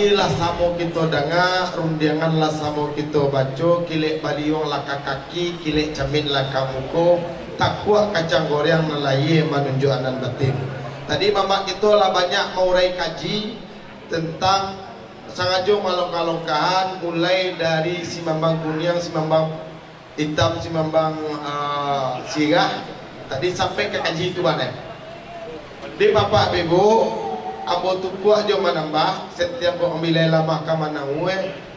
ngaji lah samo kita dengar, rundiangan lah samo kita baca, kilek baliong lah kaki, kilek camin lah kamuko, tak kuat kacang goreng nelaye menunjuk anan batin. Tadi mamak kita lah banyak maurai kaji tentang sangajo malong-kalongkahan, mulai dari si mambang kuning, si mambang hitam, si mambang sirah. Tadi sampai ke kaji itu mana? Di bapak ibu, abo tupuak jo menambah setiap kau ambil lama ke mana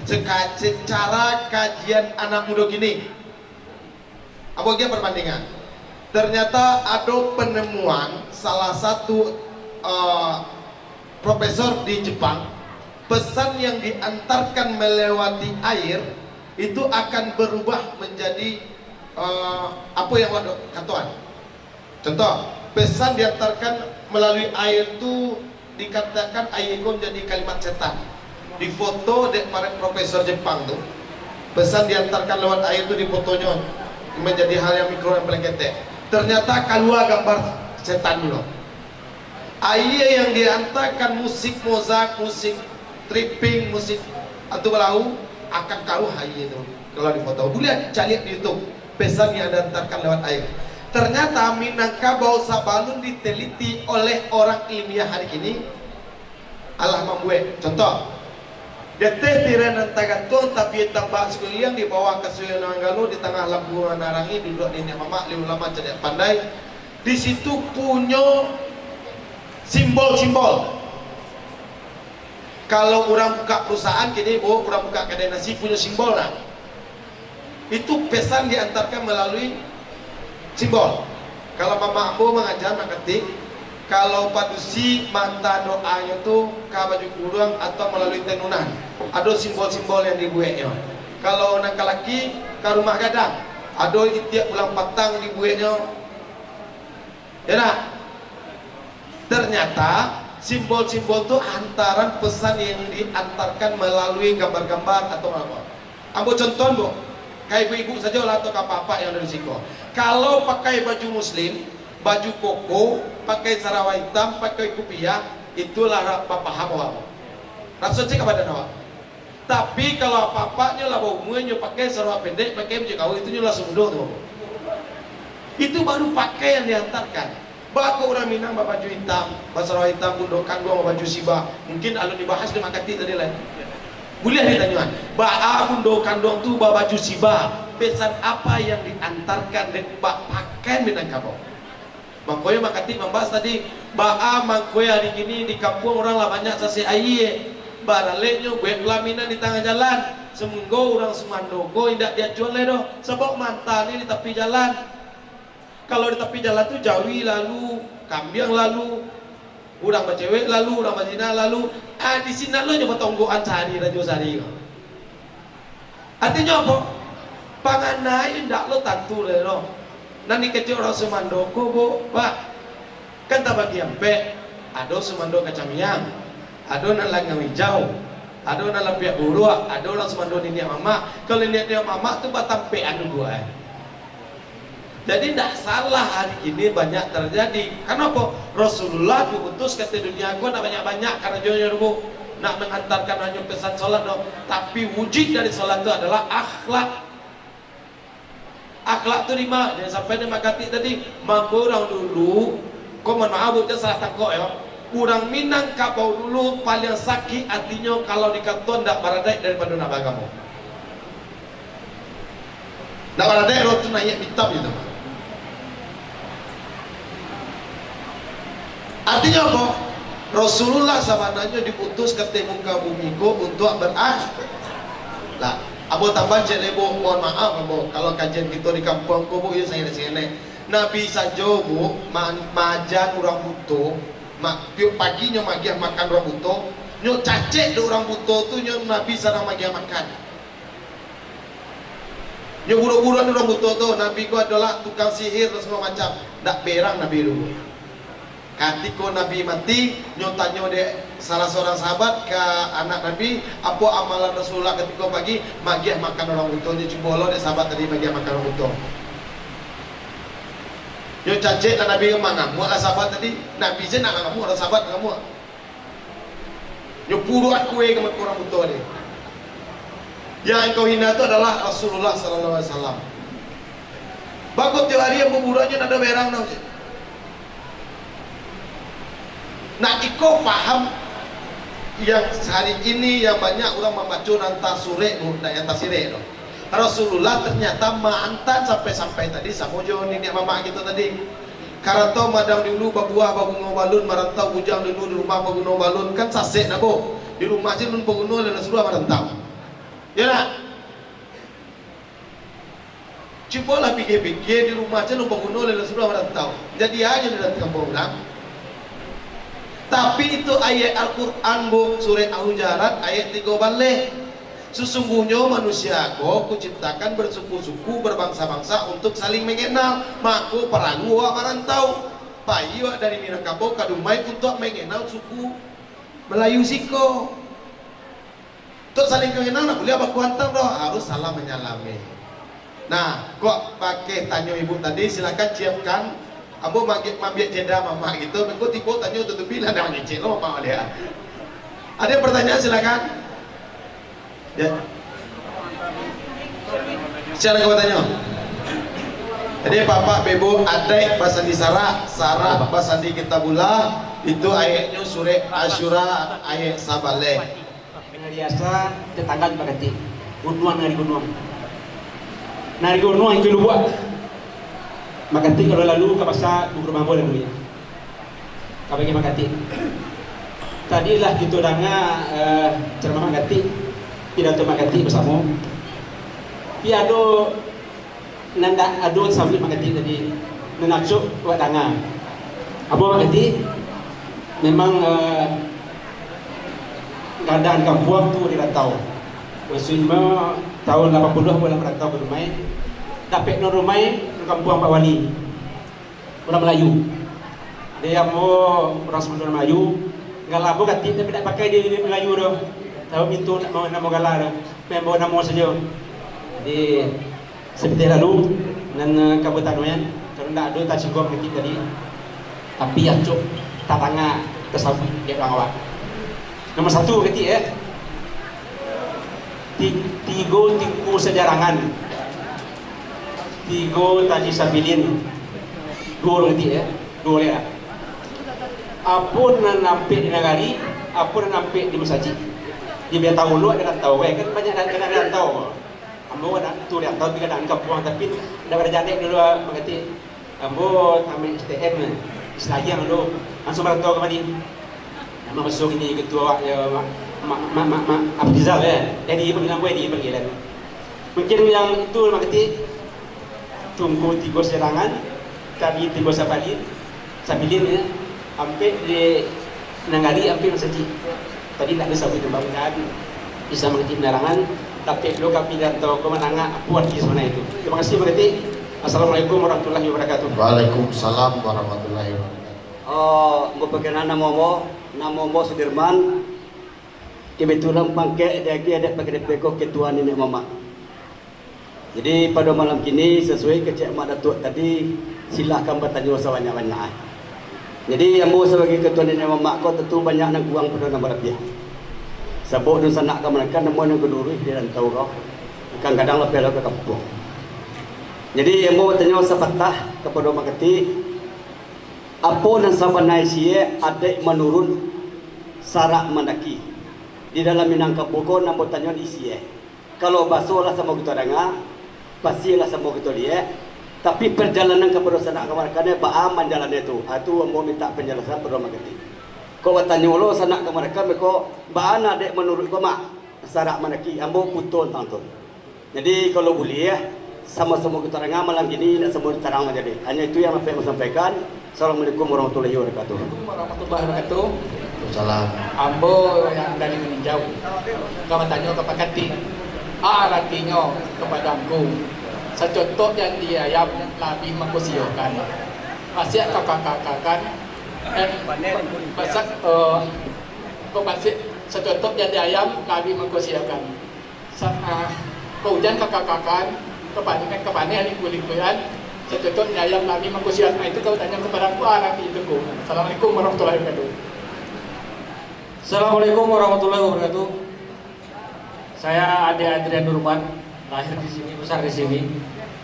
secara kajian anak muda gini. Abo dia perbandingan. Ternyata ada penemuan salah satu profesor di Jepang, pesan yang diantarkan melewati air itu akan berubah menjadi apa yang waduh katuan. Contoh, pesan diantarkan melalui air itu dikatakan air itu menjadi kalimat setan. Di foto para profesor Jepang tuh, pesan diantarkan lewat air itu di fotonya menjadi hal yang mikro yang paling ketek. Ternyata keluar gambar setan dulu. Air yang diantarkan musik Mozart, musik tripping, musik atau belau akan karuh air itu kalau di foto. Boleh cari di YouTube pesan yang diantarkan lewat air. Ternyata Minangkabau Sabalun diteliti oleh orang ilmiah hari ini. Allah membuat contoh. Deteh tiran antagaton tapi tambah sekalian di bawah kesulian Nanggalo di tengah lampungan narangi duduk di mamak li ulama cerdik pandai. Di situ punya simbol-simbol. Kalau orang buka perusahaan kini, orang buka kedai nasi punya simbol lah. Itu pesan diantarkan melalui simbol. Kalau mama aku mengajar mengerti, kalau padusi manta doanya itu ke baju kurung atau melalui tenunan, ada simbol-simbol yang dibuatnya. Kalau nak laki ke rumah gadang, ada tiap bulan patang dibuatnya. Ya nak? Ternyata simbol-simbol itu antaran pesan yang diantarkan melalui gambar-gambar atau apa. Ambil contoh bu, kayak ibu-ibu saja lah atau apa-apa yang ada di sini. Kalau pakai baju muslim, baju koko, pakai sarawak hitam, pakai kupiah, itulah paham awak. Rasa cek apa dan awak. Tapi kalau apa-apanya lah umumnya pakai sarawak pendek, pakai baju kau itu nyulah semudah tu. Itu baru pakai yang diantarkan. Baku orang Minang baju hitam, sarawak hitam, bundok kandung baju sibah. Mungkin alun dibahas di makati tadi lah. Boleh ditanyaan. Bundok kandung tu baju sibah. Pesan apa yang diantarkan dan pakai Minangkabau? Makanya makati membahas tadi makanya hari ini di kampung orang lah banyak sasi air baraleknya gue pelaminan di tengah jalan semunggo orang Sumandogo tidak dia jual ledo sebab mantannya di tepi jalan. Kalau di tepi jalan tuh Jawi lalu Kambiang lalu orang bercewek lalu orang berzina lalu di sini lo nyoba tonggoan sehari radio sehari. Artinya apa? Panganai ndak lo tantu ledo. Nanti kecil orang Sumandoko bu, pak kan tak bagi ampe, ada Sumando kacamiang, ada nak langang hijau, ada nak lapiak buru, ada orang Sumando ini mama. Kalau ini dia mama tu batampe anu gua. Jadi tidak salah hari ini banyak terjadi. Kenapa? Rasulullah diutus ke dunia gua nak banyak-banyak karena jodoh bu nak mengantarkan hanya pesan sholat dong. Tapi wujud dari sholat itu adalah akhlak. Akhlak tu lima, jangan sampai dia makati tadi. Mampu orang dulu, kau mohon maaf bukan salah tangkok ya. Orang Minangkabau dulu paling sakit artinya kalau dikatakan tak baradai daripada nabah kamu. Tak baradai roh tu naik hitam gitu. Artinya apa? Rasulullah sebenarnya diutus ke muka bumi ko untuk berakhlak. Lah. Abo tambah cek lebo, mohon maaf abo. Kalau kajian kita di kampung ko bu, ya saya sini. Nabi saja bu, majan orang butuh, tiap paginya magiah makan orang butuh, nyok cacek do orang butuh tu nyok Nabi sana magiah makan. Nyok buru-buruan orang butuh tu, Nabi ko adalah tukang sihir dan semua macam. Tak berang Nabi dulu. Ketika Nabi mati, nyotanya dia salah seorang sahabat ke anak Nabi, apa amalan Rasulullah ketika pagi magiah makan orang butuh. Dia cuba lo dia sahabat tadi magiah makan orang butuh. Yo cacik dan Nabi mana? Muat lah sahabat tadi. Nabi je nak kamu ada sahabat kamu. Nyepuluh aku ke kurang betul ni. Yang engkau hina itu adalah Rasulullah sallallahu alaihi wasallam. Bagus tiap hari yang buburannya ada berang tau. Nah, iko paham yang hari ini yang banyak orang membaca nanta sure dan yang tasire no. Rasulullah ternyata mantan sampai tadi samojo nenek mama kita tadi. Karanto madam dulu babuah babungo balun marantau bujang dulu di rumah babungo balun kan sasek nabo. Di rumah aja nun babungo dan sudah marantau. Ya nak? Cobalah pikir-pikir di rumah aja nun babungo dan sudah marantau. Jadi aja di dalam kampung orang. Tapi itu ayat Al-Quran bu surah Al-Hujarat ayat 3 balik. Sesungguhnya manusia kok kuciptakan bersuku-suku berbangsa-bangsa untuk saling mengenal. Maka peragu awak merantau payu dari Minangkabau ke Dumai untuk mengenal suku Melayu Siko. Untuk saling mengenal nak boleh apa kuantam doh, harus salam menyalami. Nah, kok pakai tanya ibu tadi, silakan siapkan. Ambo mabik jeda mama gitu, aku tiba tanya tutup bila ada ngecek lo apa dia. Ada pertanyaan silakan. Ya. Secara kau tanya. Jadi Bapak Bebo adek basandi Sarah basandi Kitabullah itu ayatnya surah Asyura ayat sabale. Biasa tetangga bagati. Gunung nari gunung itu lupa. Makati kalau lalu ke pasar buku mambo dan dunia. Kabagi makati. Tadilah gitu danga ceramah makati, pidato makati bersama. Piado nanda adu sambil makati tadi menakjub buat danga. Abo makati memang keadaan kampung tu dirantau. Maksudnya tahun 80 boleh merantau ke rumah. Dapat no rumah kampung Pak Wali orang Melayu. Dia mau orang Semenanjung Melayu nggak labu kati tapi tak pakai di Melayu doh. Tahu pintu nak mau nama galar membawa nama saja. Jadi seperti lalu dan kabupaten kalau tak ada tak cukup kati tadi. Tapi yang cuk tatanga kesabut dia orang awak. Nomor 1 kati tiga sejarangan. 3 tadi sabilin 2 nanti 2 lea. Apun nampak di negari, apun nampak di masjid. Dia biar tahu lu ada tahu kan banyak kena ada tahu. Ambo ada tu dia tahu tiga dan kampung tapi dah pada jadi dulu mengerti. Ambo ambil STM Islam dulu langsung merantau ke Madi. Nama masuk ini ketua ya Abdizal Jadi panggilan gue di panggilan. Mungkin yang itu mengerti tunggu 3 serangan kami 3 sabilin hampir di Nangari hampir saja tadi tak ada sabit pembangunan bisa mengerti penerangan tapi lo kami dan tahu kemenangan apa di sana itu. Terima kasih mengerti. Assalamualaikum warahmatullahi wabarakatuh. Waalaikumsalam warahmatullahi wabarakatuh. Berkenaan nama Sudirman kebetulan pangke ada pakai pekok ketua nenek mama. Jadi pada malam kini sesuai kecik mak datuk tadi silakan bertanya sebanyak-banyak. Jadi ambo sebagai ketua nenek mamak kau tentu banyak nak kurang pada nama dia. Sebab tu sanak ke mereka namun yang keduri dia dan tahu kau. Kadang-kadang lebih ke kampung. Jadi ambo bertanya sepatah kepada makati apa dan sabanai sia adik menurun sarak mendaki. Di dalam Minangkabau kau nak bertanya di sia. Kalau basuh lah sama kita dengar pastilah sama kita lihat tapi perjalanan kepada sana kemarkannya baaman jalan itu mau minta penjelasan pada makati kau bertanya lo sana kemarkan mereka baana dek menurut kau mak sarak manaki ambo puton tantun jadi kalau boleh sama-sama kita dengar malam ini nak semua terang menjadi hanya itu yang saya sampaikan. Assalamualaikum warahmatullahi wabarakatuh. Warahmatullahi wabarakatuh. Salam. Ambo yang dari meninjau kau bertanya ke pakati artinya kepadaku secontoh yang dia yang lebih mengkusiokan masih kakak-kakak masak masih secontoh yang dia yang lebih mengkusiokan kemudian kakak-kakak kepada lingkungan secontoh yang lebih mengkusiokan itu kau tanya kepada aku nanti itu. Assalamualaikum warahmatullahi wabarakatuh. Assalamualaikum warahmatullahi wabarakatuh. Saya Ade Adrian Nurman, lahir di sini, besar di sini,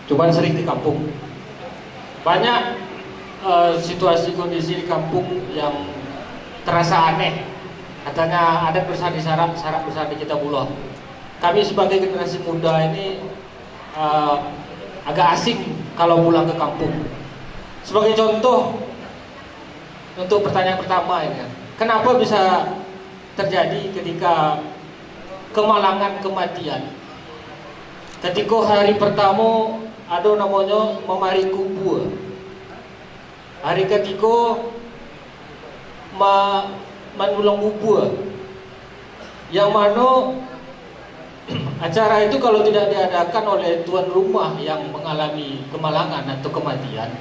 cuman sering di kampung. Banyak situasi kondisi di kampung yang terasa aneh. Katanya adat besar di Sarak, Sarak besar di Kitabullah. Kami sebagai generasi muda ini agak asing kalau pulang ke kampung. Sebagai contoh, untuk pertanyaan pertama ini, kenapa bisa terjadi ketika kemalangan kematian? Ketika hari pertama ada namanya memari kubur. Hari ketiga menulang bubur, yang mana acara itu kalau tidak diadakan oleh tuan rumah yang mengalami kemalangan atau kematian,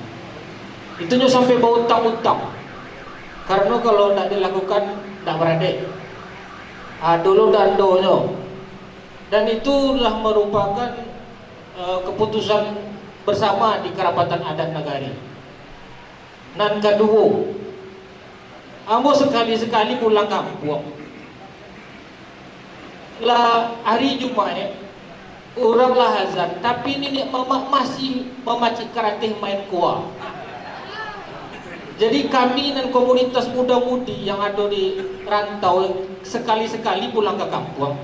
itunya sampai bau utang-utang. Karena kalau tidak dilakukan tidak beradik, dulu dan donya, dan itulah merupakan keputusan bersama di kerapatan adat Nagari. Dan kedua, ambo sekali-sekali pulang kampung lah hari Jumat, orang lah azan, tapi nenek mama masih memacik karateh main kuah. Jadi kami dan komunitas muda-mudi yang ada di rantau sekali-sekali pulang ke kampung,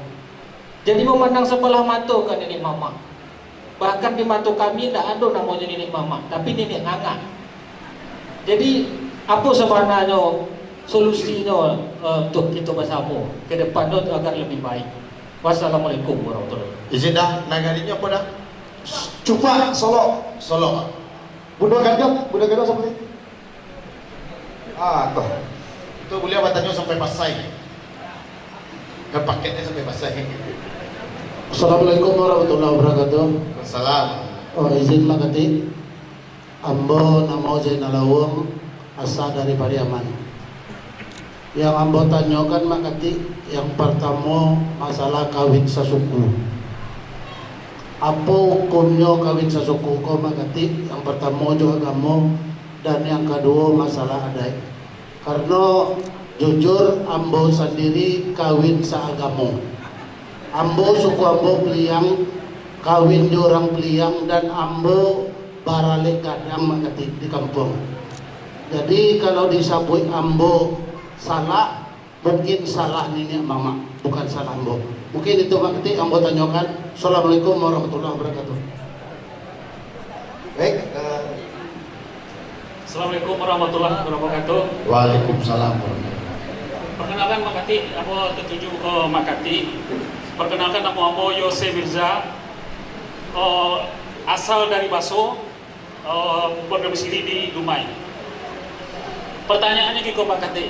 jadi memandang sebelah mata ke nenek mama. Bahkan di mata kami tidak ada namanya nenek mama, tapi nenek nganga. Jadi apa sebenarnya solusinya untuk kita bersama ke depan agar lebih baik? Wassalamualaikum warahmatullahi wabarakatuh. Izin dah, nagarinya apa dah? Cupa Solo. Solo. Budak gadot seperti. Toh. Itu beliau bertanya sampai Pasai. Ke paketnya sampai Pasai. Assalamualaikum warahmatullahi wabarakatuh. Salam. Izin makati. Ambo namo Zainalawung, asal dari Pariaman. Yang ambo tanyakan makati, yang pertama masalah kawin sasuku. Apa hukumnya kawin sasuku kau makati? Yang pertama juga kamu, dan yang kedua masalah adat. Karena jujur ambo sendiri kawin seagama. Ambo suku ambo Peliang, kawin di orang Peliang, dan ambo baralik kadang makati di kampung. Jadi kalau disabui ambo salah, mungkin salah nenek mama, bukan salah ambo. Mungkin itu makati ambo tanyakan. Assalamualaikum warahmatullahi wabarakatuh. Baik. Assalamualaikum warahmatullahi wabarakatuh. Waalaikumsalam. Perkenalkan Makati, aku tertuju Makati. Perkenalkan nama aku Yose Mirza, asal dari Baso, berdomisili di Dumai. Pertanyaannya Kiko Makati,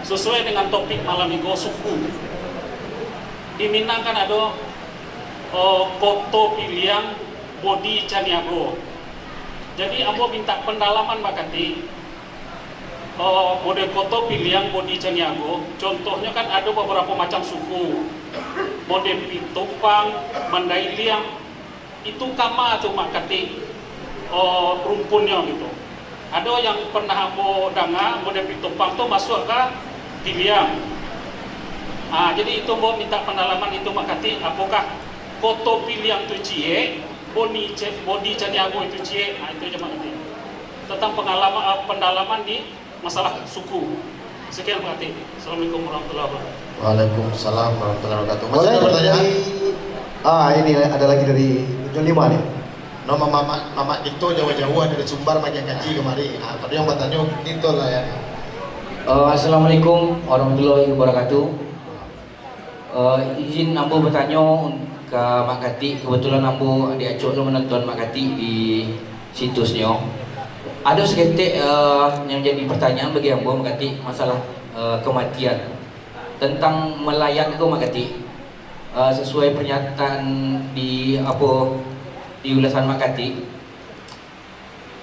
sesuai dengan topik malam ini, suku. Di Minang kan ada Koto Piliang Bodi Caniago. Jadi aku minta pendalaman Makati, model Koto Piliang Bodi Caniago. Contohnya kan ada beberapa macam suku, model Pitopang, Mandailiang. Itu kama atau Makati rumpunnya gitu. Ada yang pernah aku dengar model Pitopang itu masuk ke Piliang. Jadi itu mau minta pendalaman itu Makati, apakah Koto Piliang itu cie, Bodi Caniago itu cie? Itu aja Makati. Tentang pengalaman pendalaman di masalah suku. Sekian Makati. Assalamualaikum warahmatullahi wabarakatuh. Waalaikumsalam warahmatullahi wabarakatuh. Masih Boleh ada pertanyaan? ini ada lagi dari 75 nih. Nama mama itu jauh-jauh dari Sumbar makin kaji kemari. Tadi yang bertanya itu lah ya. Assalamualaikum warahmatullahi wabarakatuh. Izin ambo bertanya ke Mak Kati. Kebetulan ambo diacuk lo menonton Mak Kati di situsnya. Ada seketik yang jadi pertanyaan bagi ambo Mak Kati masalah kematian. Tentang melayat itu Mak Kati. Sesuai pernyataan di di ulasan Makati,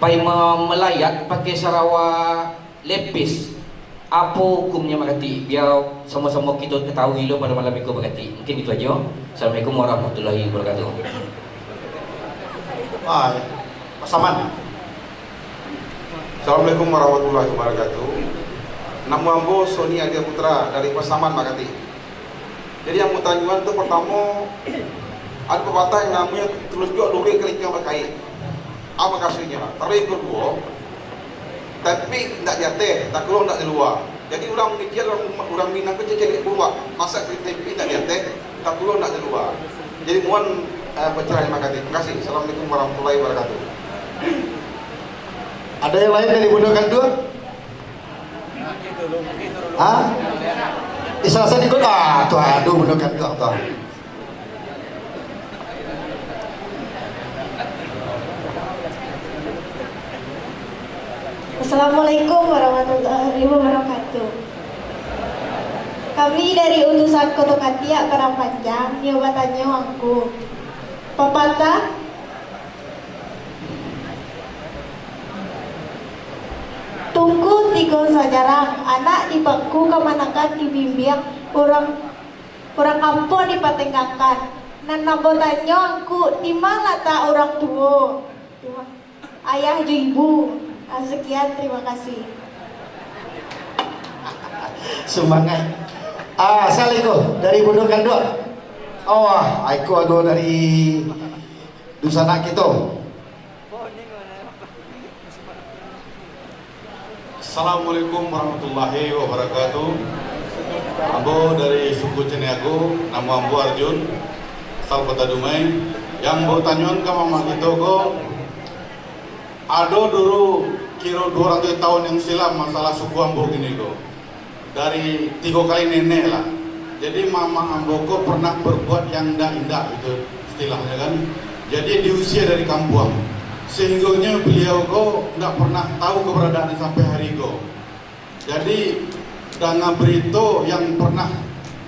pai melayat pakai Sarawak lepis. Apa hukumnya Makati? Biar sama-sama kita ketahui lo pada malam itu Makati. Mungkin itu aja. Assalamualaikum warahmatullahi wabarakatuh. Mas Saman. Assalamualaikum warahmatullahi wabarakatuh. Nama ambo Sony Adia Putra dari Pasaman Makati. Jadi yang mau tanyuan itu pertama ada pepatah yang namanya tulus juga lurik keliknya berkait. Apa kasihnya? Tarik kedua, tapi tidak jatuh, tak keluar tidak di luar. Jadi orang mikir orang Minang itu jadi buat masa tempe tidak jatuh, tak keluar tidak di luar. Jadi mohon bercerai Makati. Terima kasih. Assalamualaikum warahmatullahi wabarakatuh. Ada yang lain dari Bundakan 2? Hah? Salah ikut tuh aduh Bundakan 2 tuh. Assalamualaikum warahmatullahi wabarakatuh. Kami dari utusan Koto Katia Padang Panjang, jawabannya aku. Pepatah tunggu tiga sajarang, anak di bangku kemanakan dibimbing, orang kampung dipatenggakan. Nan nabotannya aku di mana tak orang tua, ayah jo ibu. Sekian, terima kasih. Semangat. Assalamualaikum dari Bundakan 2. Oh, aku dari Dusana kita. Assalamualaikum warahmatullahi wabarakatuh. Ambo dari suku Ceniago, nama ambo Arjun, asal Kota Dumai. Yang mau tanyaan ke mama kita kok, ada dulu kira 200 tahun yang silam masalah suku ambo gini kok. Dari 3 kali nenek lah. Jadi mama ambo kok pernah berbuat yang indah-indah itu istilahnya kan. Jadi diusir dari kampung. Sehingganya beliau kok tidak pernah tahu keberadaan sampai hari kok. Jadi dengan berita yang pernah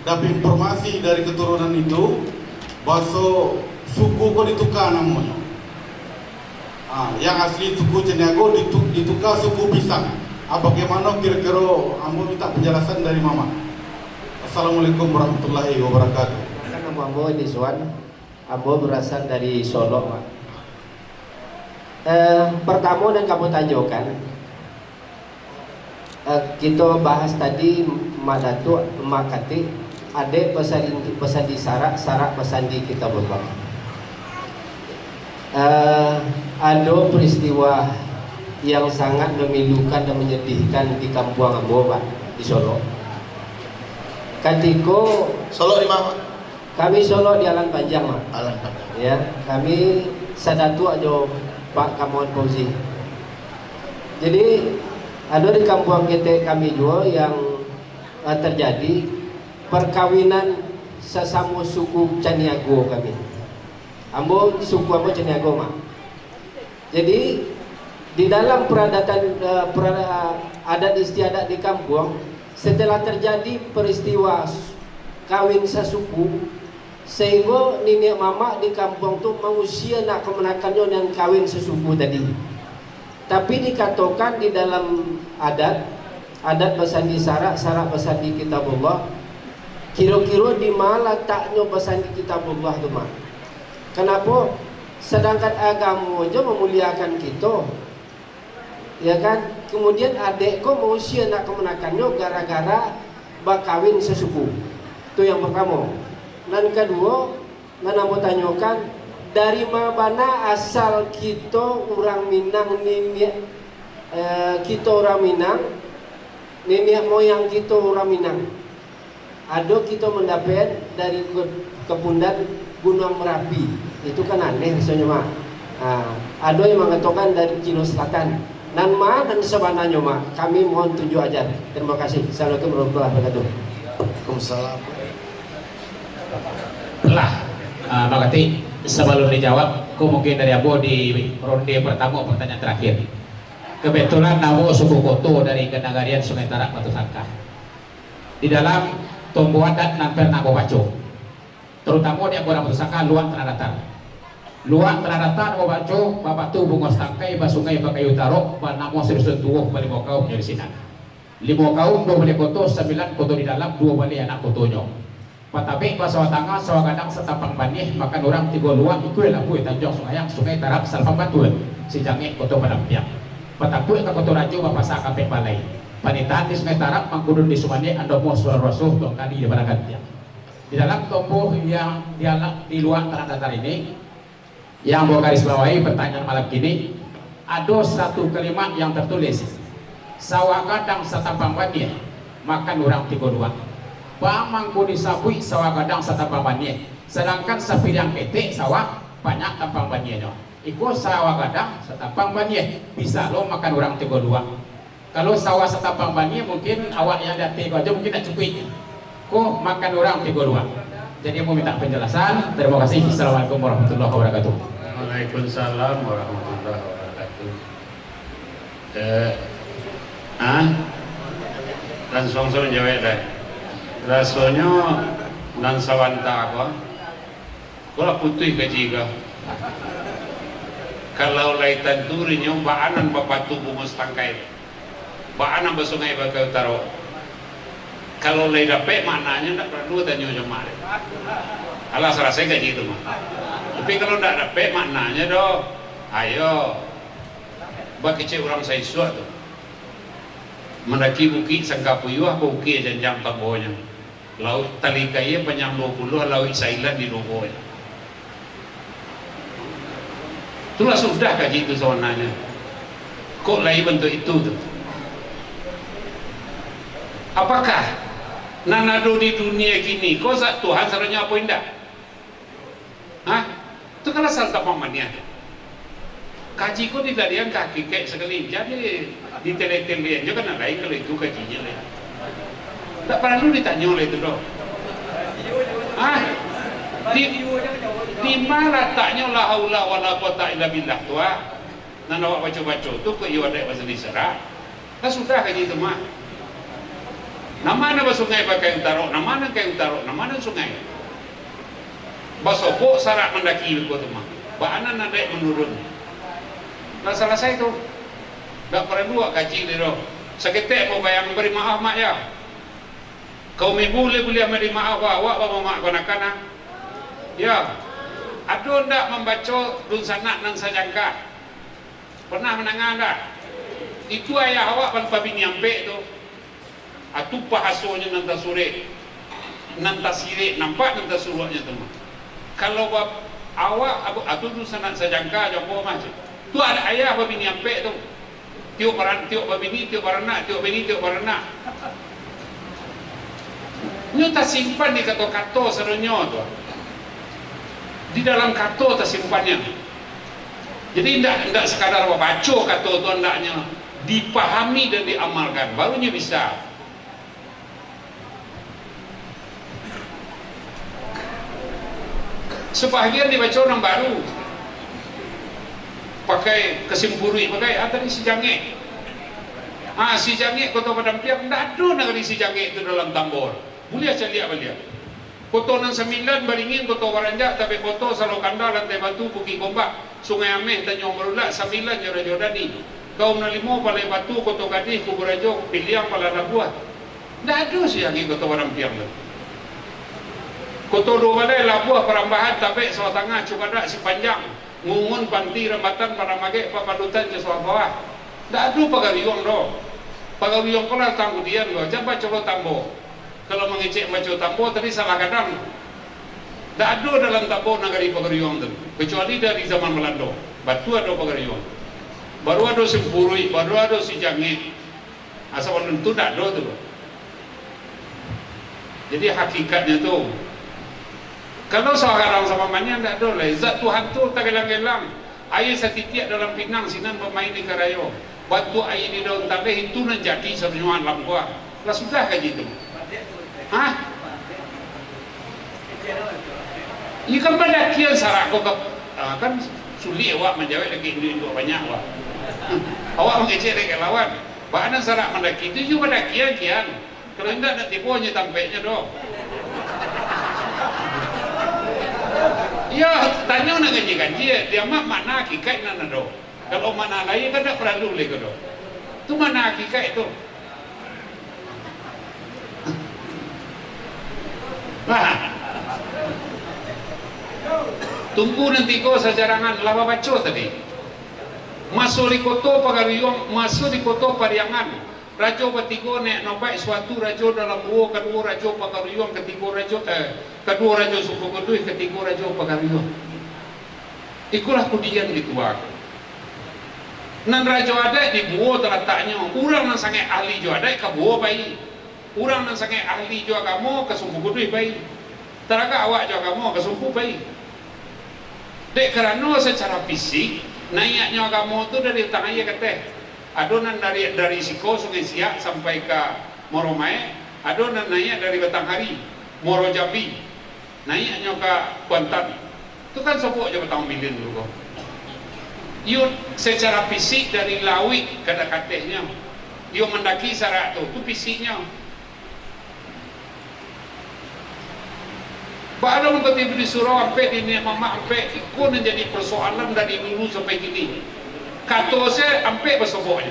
dapat informasi dari keturunan itu, bahwa suku kok ditukar namanya. Yang asli suku Ceniago ditukar suku Pisang. Bagaimana kira-kira ambo minta penjelasan dari mama. Assalamualaikum warahmatullahi wabarakatuh. Nama ambo Niswan, ambo berasal dari Solo, Pak. Pertama yang kamu tanyakan, kita bahas tadi Madatu Makati, ada pesan di sarak pesan di kita berbuat. Ada peristiwa yang sangat memilukan dan menyedihkan di kampung ambo, Pak, di Solo. Ketika Solo di mana? kami Solo di Alan Panjang, Pak. Alan Panjang. Ya, kami sadatu aja Pak Kamuan Fauzi. Jadi ada di kampung kita kami juga yang terjadi perkawinan sesama suku Caniago kami. Ambo suku ambo Caniago, Mak. Jadi di dalam adat istiadat di kampung, setelah terjadi peristiwa kawin sesuku, sehingga nenek mama di kampung tu manusia nak kemenakannya yang kawin sesuku tadi. Tapi dikatakan di dalam adat pesan di sarak pesan di kitabullah, kira-kira di mana letaknya pesan di kitabullah tu, Mak? Kenapa? Sedangkan agama aja memuliakan kita, ya kan? Kemudian adik kau manusia nak kemenakannya gara-gara bakawin sesuku. Itu yang pertama. Dan kedua, mana mau tanyakan dari mana asal kita orang Minang nenek kita orang Minang, nenek moyang kita orang Minang. Ada kita mendapat dari kepundan Gunung Merapi. Itu kan aneh rasanya, Mak. Ada yang mengatakan dari Cina Selatan. Dan dan sebenarnya, Mak, kami mohon tunjuk ajar. Terima kasih. Assalamualaikum warahmatullahi wabarakatuh. Waalaikumsalam. Makati sebelum dijawab, aku mungkin dari Abu di ronde pertama pertanyaan terakhir. Kebetulan Nawo suku Koto dari Kenagarian Sungai Tarak Batu Sangkah. Di dalam tumbuhan dan namper Nabo Baco, terutama di Agora Batu Sangkah luak tanah datar. Luak tanah datar Nabo Baco, Bapak tu bungos tangkai, basungai Bakayu Tarok, Namo Sirsun Tuwoh, Balimo Kaum dari Sinan. 5 kaum 2 balik koto, 9 koto di dalam, 2 balik anak kotonya. Patabi kwa sawa tanga sawa kadang setapang banih makan orang 3 luang ikut lah kue Tanjung Sungayang Sungai Tarap Salpang Batuan si jange koto Padampiak. Patapu ka koto rajo bapak sa kape balai. panitaan di Sungai Tarap mangkudun di Sumane andomo suara rasuh tong kali di barakatnya. Di dalam tombo yang di luar tanah datar ini yang mau garis bawahi pertanyaan malam ini, ada satu kalimat yang tertulis, sawah kadang satapang banie makan orang 32. Pamangku disabui sawah kadang satapang banie, sedangkan sapi yang ketek sawah banyak tampang banie nya. Iku sawah kadang satapang banie bisa lo makan orang 32. Kalau sawah setapang banie mungkin awak yang dati aja mungkin tak cukup. Kok makan orang 32. Jadi mau minta penjelasan. Terima kasih. Assalamualaikum warahmatullahi wabarakatuh. Waalaikumsalam warahmatullahi wabarakatuh. Langsung jawab dah. Rasanya dan sawanta ko. Kula putih kajiga. Kalau laitan turinya baanan bapatu bungus tangkai. Baanan basungai bakal taruh. Kalau lay dapet maknanya tak perlu tanya cuma. Alah serasa gaji itu mah. Tapi kalau tak dapet maknanya doh, ayo, bak kecil orang saya suatu. Mendaki bukit sangka puyuh bukit janjang tambohnya. Laut tali kaya panjang 20, laut sailan di logonya. Itulah sudah gaji itu sebenarnya. Kok lagi bentuk itu tuh? Apakah nanado di dunia gini kau sak Tuhan saranya apa indah? Hah? Itu kan asal tapamannya. Kaji kau tidak dia kaki kayak sekali jadi di tele-tele aja kan lain kalau itu kajinya lain. Tak perlu ditanya oleh itu dong. Hah? Di mana taknya la haula wala quwata illa billah tua. Nan awak baca-baca tu kau iwat bahasa Isra. Kan sudah kaji itu mah. Nama ba sungai pakai utaro, nama kayak utaro, nama sungai. Basopo sarak mendaki ko mah. Baanan naik menurun. Nah salah saya itu. Tak perlu kaji diro. Seketek mau bayang beri maaf mak ya. Kau boleh beri maaf awak bawa mak kanak-kanak. Ya. Aduh ndak membaca dun sanak nang sajangka. Pernah menangan dah. Itu ayah awak pan nyampe tu. Atu pahasonya nanti sore, nanti sire nampak nanti suruhnya teman. Kalau awak atu tu sangat sejangka jauh macam. Tu ada ayah babi nyampe tu. Tiup babini, tiup baranak, tiup bini, tiup baranak. Nyata simpan di kato-kato serunya tu. Di dalam kato tersimpannya. Jadi tidak sekadar baca kato tu hendaknya dipahami dan diamalkan, barunya bisa. Sebahagian dibaca orang baru pakai kesimpuri pakai tadi si jange si jange kota Padampiak tidak ada negeri si jange itu dalam tambor boleh aja lihat balik kota nang 9 baringin kota Waranjak tapi kota Salokanda lantai batu Bukit Gombak Sungai Ameh Tanjung Merulak 9 Jordani kaum Nalimo Palai Batu kota Gadis Kuburajo Piliang Palana Buah tidak ada si jange kota Padampiak Koto dua balai Labuah Perambahan Tapek Sawah Tengah Cukadak Sipanjang Ngungun Panti Rambatan Paramagek Papadutan Sawah Bawah tak ada pagariong do pagariong kolah tanggudian do jangan baca tambo kalau mengecek baca tambo tadi salah kadang tak ada dalam tambo nagari pagariong tu kecuali dari zaman Melando batu ada pagariong baru ada Sempurui baru ada si Jange asal itu tak ada tu jadi hakikatnya tu kalau seorang sama mannya tidak ada zat Tuhan tu tak gelang-gelang air setitiak dalam pinang sinan bermain di karayo batu air di daun tabeh itu menjadi seruan lampuah lah sudah kaji itu hah? Ini kan pada kian sarak kok kan sulit awak menjawab lagi induk banyak awak awak mengecek dekat lawan bahkan sarak mendaki itu juga pada kian kalau tidak nak tipunya tampaknya doh ya tanya nak gaji dia mah mana hakikat nana do kalau mana lain kan tak perlu lagi do tu mana hakikat itu tunggu nanti kau sejarangan lava baca tadi masuk di koto Pagariong masuk di koto Pariangan Rajo batigo nek nopai suatu rajo dalam buo, kedua rajo pakaruyong, kedua rajo suku kedui, ketiga rajo pakaruyong. Ikulah kudian gitu bang. Nan rajo ada di buo terletaknya. Urang nan sangat ahli jo ada ke buo bayi. Urang nan sangat ahli jo agama ke suku kedui bayi. Teraga awak jo agama ke suku bayi. Dek kerana secara fisik naiknya agama tu dari utang aja kata. Adonan dari Siko Sungai Siak sampai ke Moromae, adonan naik dari Batanghari, Moro Jambi, naiknya ke Kuantan. Itu kan sopok je Batang Bilin dulu kok. Yun secara fisik dari Lawi ke dekatnya, yun mendaki sarak tu fisiknya. Baru untuk di surau sampai di mama sampai ikut menjadi persoalan dari dulu sampai kini. Kato saya ampe bersoboknya.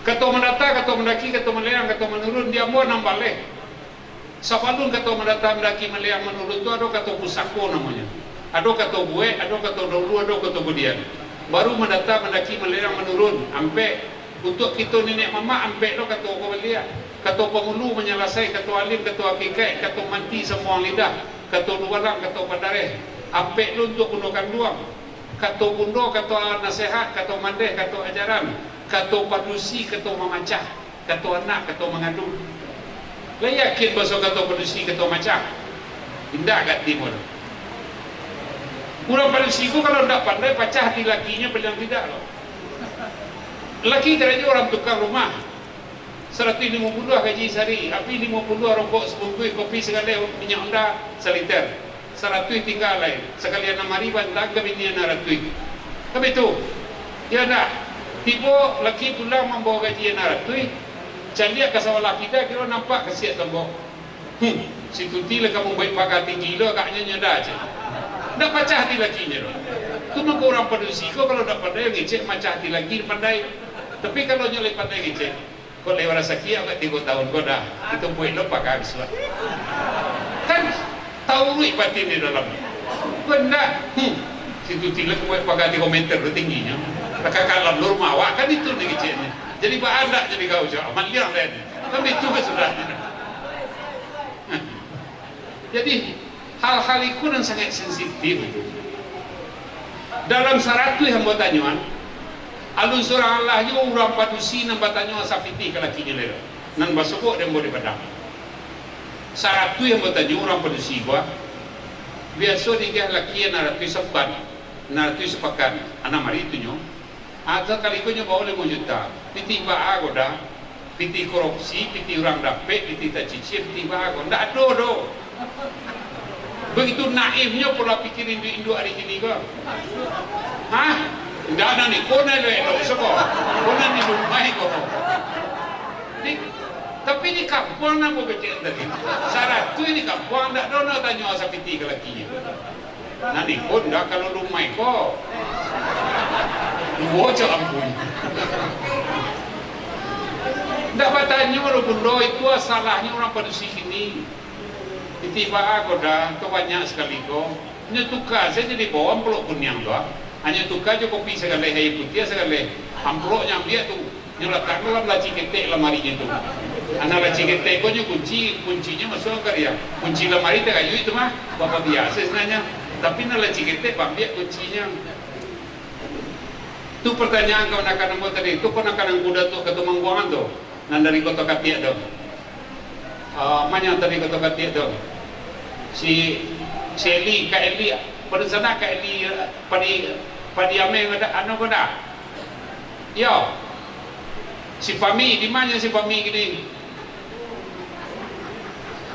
Kato mendata, kato mendaki, kato meleang, kato menurun, dia mau nambah leh. Sabalun kato mendata, mendaki, meleang, menurun itu ada kato pusako namanya. Ada kato buwe, ada kato dulu, ada kato budian. Baru mendata, mendaki, meleang, menurun. Ampe untuk kita nenek mama ampe lo kato kawalia. Kato pemulu menyelesai, kato alim, kato hakikat, kato mati semua lidah, kato lualang, kato padareh. Ampe lo untuk gunakan luang. Kato bundo, kato nasihat, kato mandeh, kato ajaran, kato padusi, kato memacah, kato anak, kato mengandung. Lah yakin bahasa kato padusi, kato macah? Indah kat timur. Kurang padusi ku kalau tidak pandai pacah di lakinya bilang tidak loh. Laki kerja orang tukang rumah. 150 gaji sehari, api 50 rokok sebungkus, kopi segala minyak onda seliter. 100 tinggal lain sekalian 6,000 tak kebinian 100. Tapi tu ya dah tiba laki pulang membawa gaji 100. Caliak ke sawah laki dah kira nampak kesiat tembok. Si tuti lah kamu baik pakai tinggi lo agaknya nyada aja. Dah pecah hati lakinya. Tu nak orang padusi kau kalau dah pandai ngecek macam hati laki pandai. Tapi kalau nyoleh pandai ngecek, kau lewat sakia agak 3 tahun kau dah itu buat lo pakai habis lah. Kan tahu ruik batin di dalam. Benda, situ tiga buat pakai 3 meter tingginya. Kakak rumah awak kan itu nih kecilnya. Jadi pak ada jadi kau jauh amat liang lain. Tapi itu sudah. Jadi hal-hal itu yang sangat sensitif. Dalam syarat yang buat tanyuan, alun surah Allah yo orang padusi nang batanyuan sapiti kalakinya lera. Nan basoko dan boleh padang. Syarat yang buat tanyuan orang padusi gua. Biasa dia laki naratu sepan, naratu sepakan, anak mari itu nyo. Ada kali ko nyo boleh juta. Piti ba ako dah, piti korupsi, piti orang dapat, piti tak cicip, piti ba ako. Ndak do. Begitu naifnya pola pikir Indo hari ini kok. Hah? Ndak ada ni, kona lo elok soko. Kona ni rumah ko. Tapi ni kampung nak buat kecil tadi. Syarat tu ini kampung ndak dono tanya asal piti ke lakinya. Nanti pun dah kalau rumah ko. Dua je ampun. Ndak bertanya walaupun do itu salahnya orang pada sini. Tiba aku dah tu banyak sekali ko. Hanya tukar saya jadi bawa amplop pun yang doa. Hanya tukar je kopi segala hai putih segala. Amplopnya dia tu nyeletak dalam laci ketek lemari itu. Anak laci ketek ko kuncinya masuk ke dia. Kunci lemari tak kayu itu mah bapa biasa sebenarnya. Tapi nak laci ketek ambil kuncinya. Tu pertanyaan kau nak kanang tadi. Tu kau nak kanang kuda tu ketu mangguangan tu. Nan dari kota Katiak tu. Mana tadi kota Katiak tu? Si Eli, Kak Eli, pada sana Kak Eli padi ameng ada anu kau dah. Yo. Si Fami di mana si Fami gini?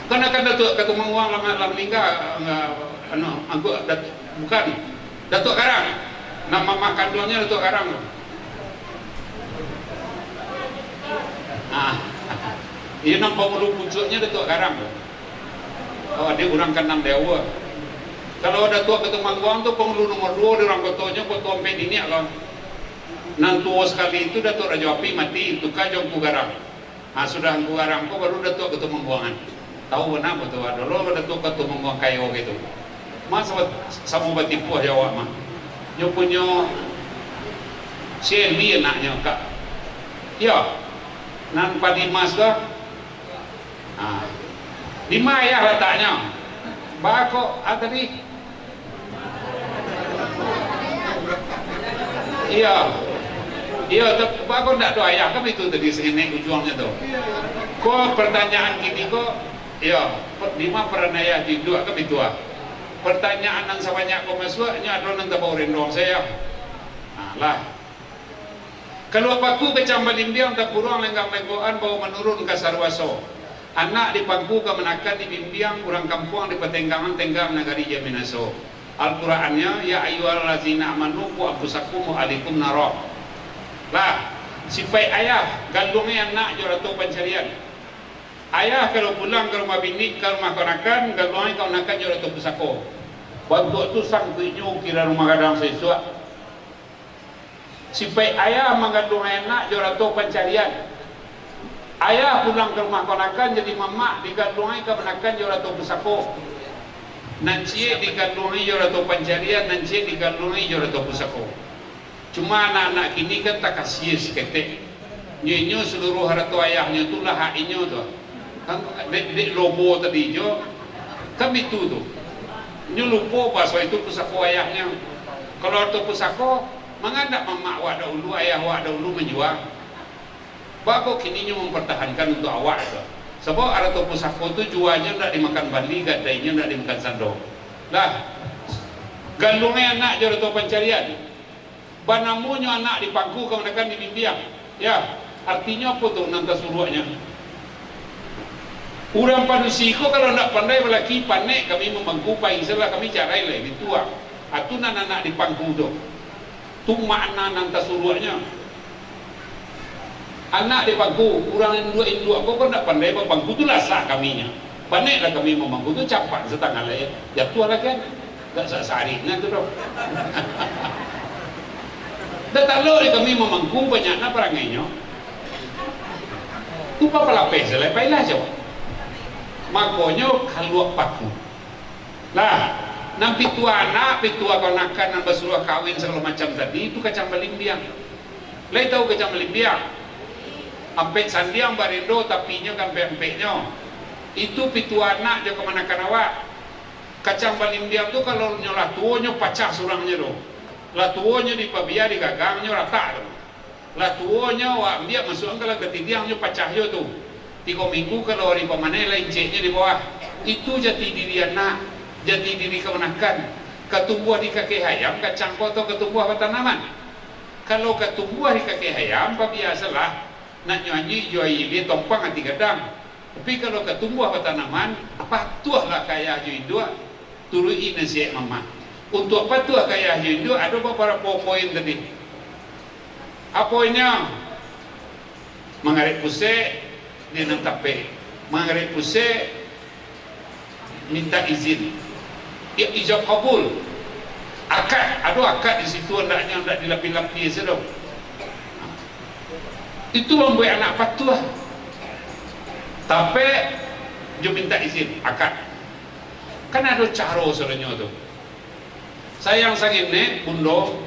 Kau nak kan datuk ketu mangguang lam lingga anu angku bukan Datuk Karang. Nama mak kandungnya Datuk Karang. Dia nampak mulu pucuknya Datuk Karang. Oh, dia orang kan dewa. Kalau Datuk Ketua Mangguang tu penghulu nomor 2 dia orang ketuanya ketua sampai dini kan. Nan tua sekali itu Datuk Raja Api mati itu kajong Pugarang. Sudah Pugarang ko baru Datuk Ketua Mangguangan. Tahu benar betul dulu Datuk Ketua Mangguang kayo gitu. Mas sama batipu Jawa mah. Nyo punya Shelly anaknya kak. Ya. nan padimas ke di mana ya letaknya bako tadi iya bako ndak do ayah kan itu tadi sini ujungnya tuh kok pertanyaan gini kok iya di mana peranaya di dua kan itu pertanyaan yang sebanyak kau masuknya adalah nanti bawa rendong saya lah kalau paku kecambah limbiang tak kurang lenggak menggoan bawa menurun ke sarwaso anak di pangku ke menakan di bimbiang kurang kampung di petenggangan tenggang negari jaminaso Al-Qur'annya ya ayyuhallazina amanu qu anfusakum wa ahlikum naro lah sifat ayah gandungnya anak jorato pencarian ayah kalau pulang ke rumah bini ke rumah konakan gandungnya konakan jorato pusako bantu tu sang tuju kira rumah kadang sesuatu sifat ayah mengandung anak jorato pencarian ayah pulang ke rumah konakan jadi mama digandungi ke menakan jorato pusako nancie digandungi jorato pencarian nancie digandungi jorato pusako cuma anak-anak kini kan tak kasih seketek nyo seluruh harta ayahnya itulah haknya tu kan dek lobo tadi jo kan itu tu nyo lupa pasal itu pusako ayahnya kalau itu pusako mengandak mama awak dahulu ayah awak dahulu menjual bago kini nyo mempertahankan untuk awak tu sebab ada tu pusako tu jualnya tidak dimakan bali gadainya tidak dimakan sandok lah gandungnya anak jorato pencarian banamunyo anak di pangku kemudian di bimbiang ya artinya apa tuh nanti suruhnya orang panusiko kalau nak pandai belaki panek kami memangku paisalah kami carai lah itu atunan anak di pangku tu makna nanti suruhnya anak di pangku orang induk aku kan nak pandai pangku tu lah sah kaminya panek lah kami memangku tu capak setengah lah ya tu lah kan tak seharinya tu dong dah tak lori kami memangku banyaknya perangainya tu apa lapis selepai lah jawab makanya kalau paku lah nang pitua anak pitua konakan nang bersuruh kawin segala macam tadi itu kacang belimbiang lai tahu kacang belimbiang ampek sandiang barindo tapinya kan pempeknya itu pitua anak je kemanakan awak kacang belimbiang tu kalau nyolah tuanya pacah surangnya tu lah tuanya di pabia di gagangnya rata lah tuanya wak biar masuk kalau ketidiangnya pacahnya tu 3 minggu kalau hari pamanai lain ceknya di bawah itu jati diri anak jati diri kemenakan ketumbuh di kaki ayam kacang kotor ketumbuh tanaman kalau ketumbuh di kaki ayam apa biasalah nak nyanyi juai dia tompang hati gadang tapi kalau ketumbuh tanaman patuhlah kaya juidua turui nasihat mama untuk patuh kaya juidua ada beberapa poin tadi aponya mengarik pusat dia nak tape mengarik pusat minta izin ya ijab kabul akad ada akad di situ hendaknya hendak dilapis-lapis sedang itu membuat anak patuh tapi dia minta izin akad kan ada cara sebenarnya tu sayang sangin ne bundo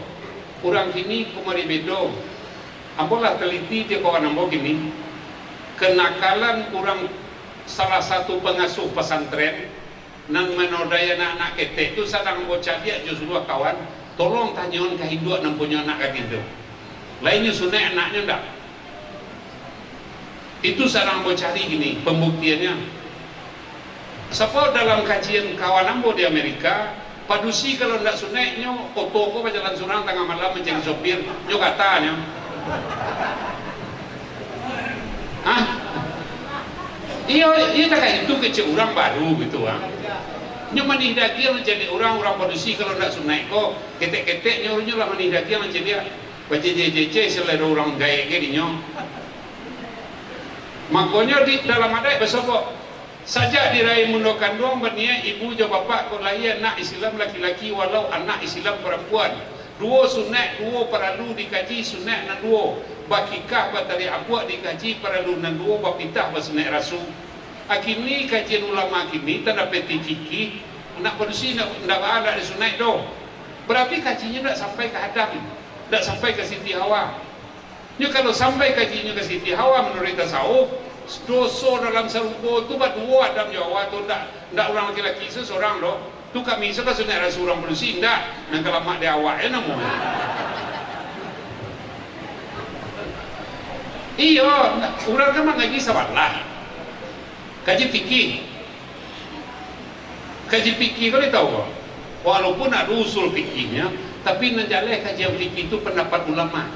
orang kini kumari bedo ambolah teliti dia kawan ambo kini kenakalan orang salah satu pengasuh pesantren nan menodai anak-anak ketek itu sedang bocah dia justru kawan tolong tanyakan ke hinduk nan punya anak kayak gitu lainnya sunai anaknya enggak itu sedang bocah gini pembuktiannya sebab dalam kajian kawan ambo di Amerika padusi kalau enggak sunai nyo otoko jalan surang tengah malam menjadi sopir nyo katanya iya tak kayak itu kecil orang baru gitu nyo menindaki menjadi orang padusi kalau enggak sunai kok ketek-ketek nyo lah menindaki menjadi baca JJC selera orang gaya gini nyo makanya di dalam adat besok saja diraih mundo kandung berniat ibu jo bapak kau lahir anak Islam laki-laki walau anak Islam perempuan dua sunat dua perlu dikaji sunat dan dua bakikah batari abuak dikaji perlu dan dua bapitah bersunat rasul akini kajian ulama kini tanda peti kiki nak produksi nak ada di sunat tu berarti kajinya tak sampai ke Adam tak sampai ke Siti Hawa Nyo kalau sampai kajinya ke Siti Hawa menurut tasawuf, dosa dalam seruko tu berdua dalam Jawa tu ndak orang laki-laki seseorang doh. Tu kami suka sunat seorang bersih ndak nang kalau mak dia awak ya namu. Iya, orang kan ngaji sabarlah. Kaji fikih. Kaji fikih kau tahu kok. Walaupun ada usul fikihnya, tapi menjalai kajian fikih itu pendapat ulama.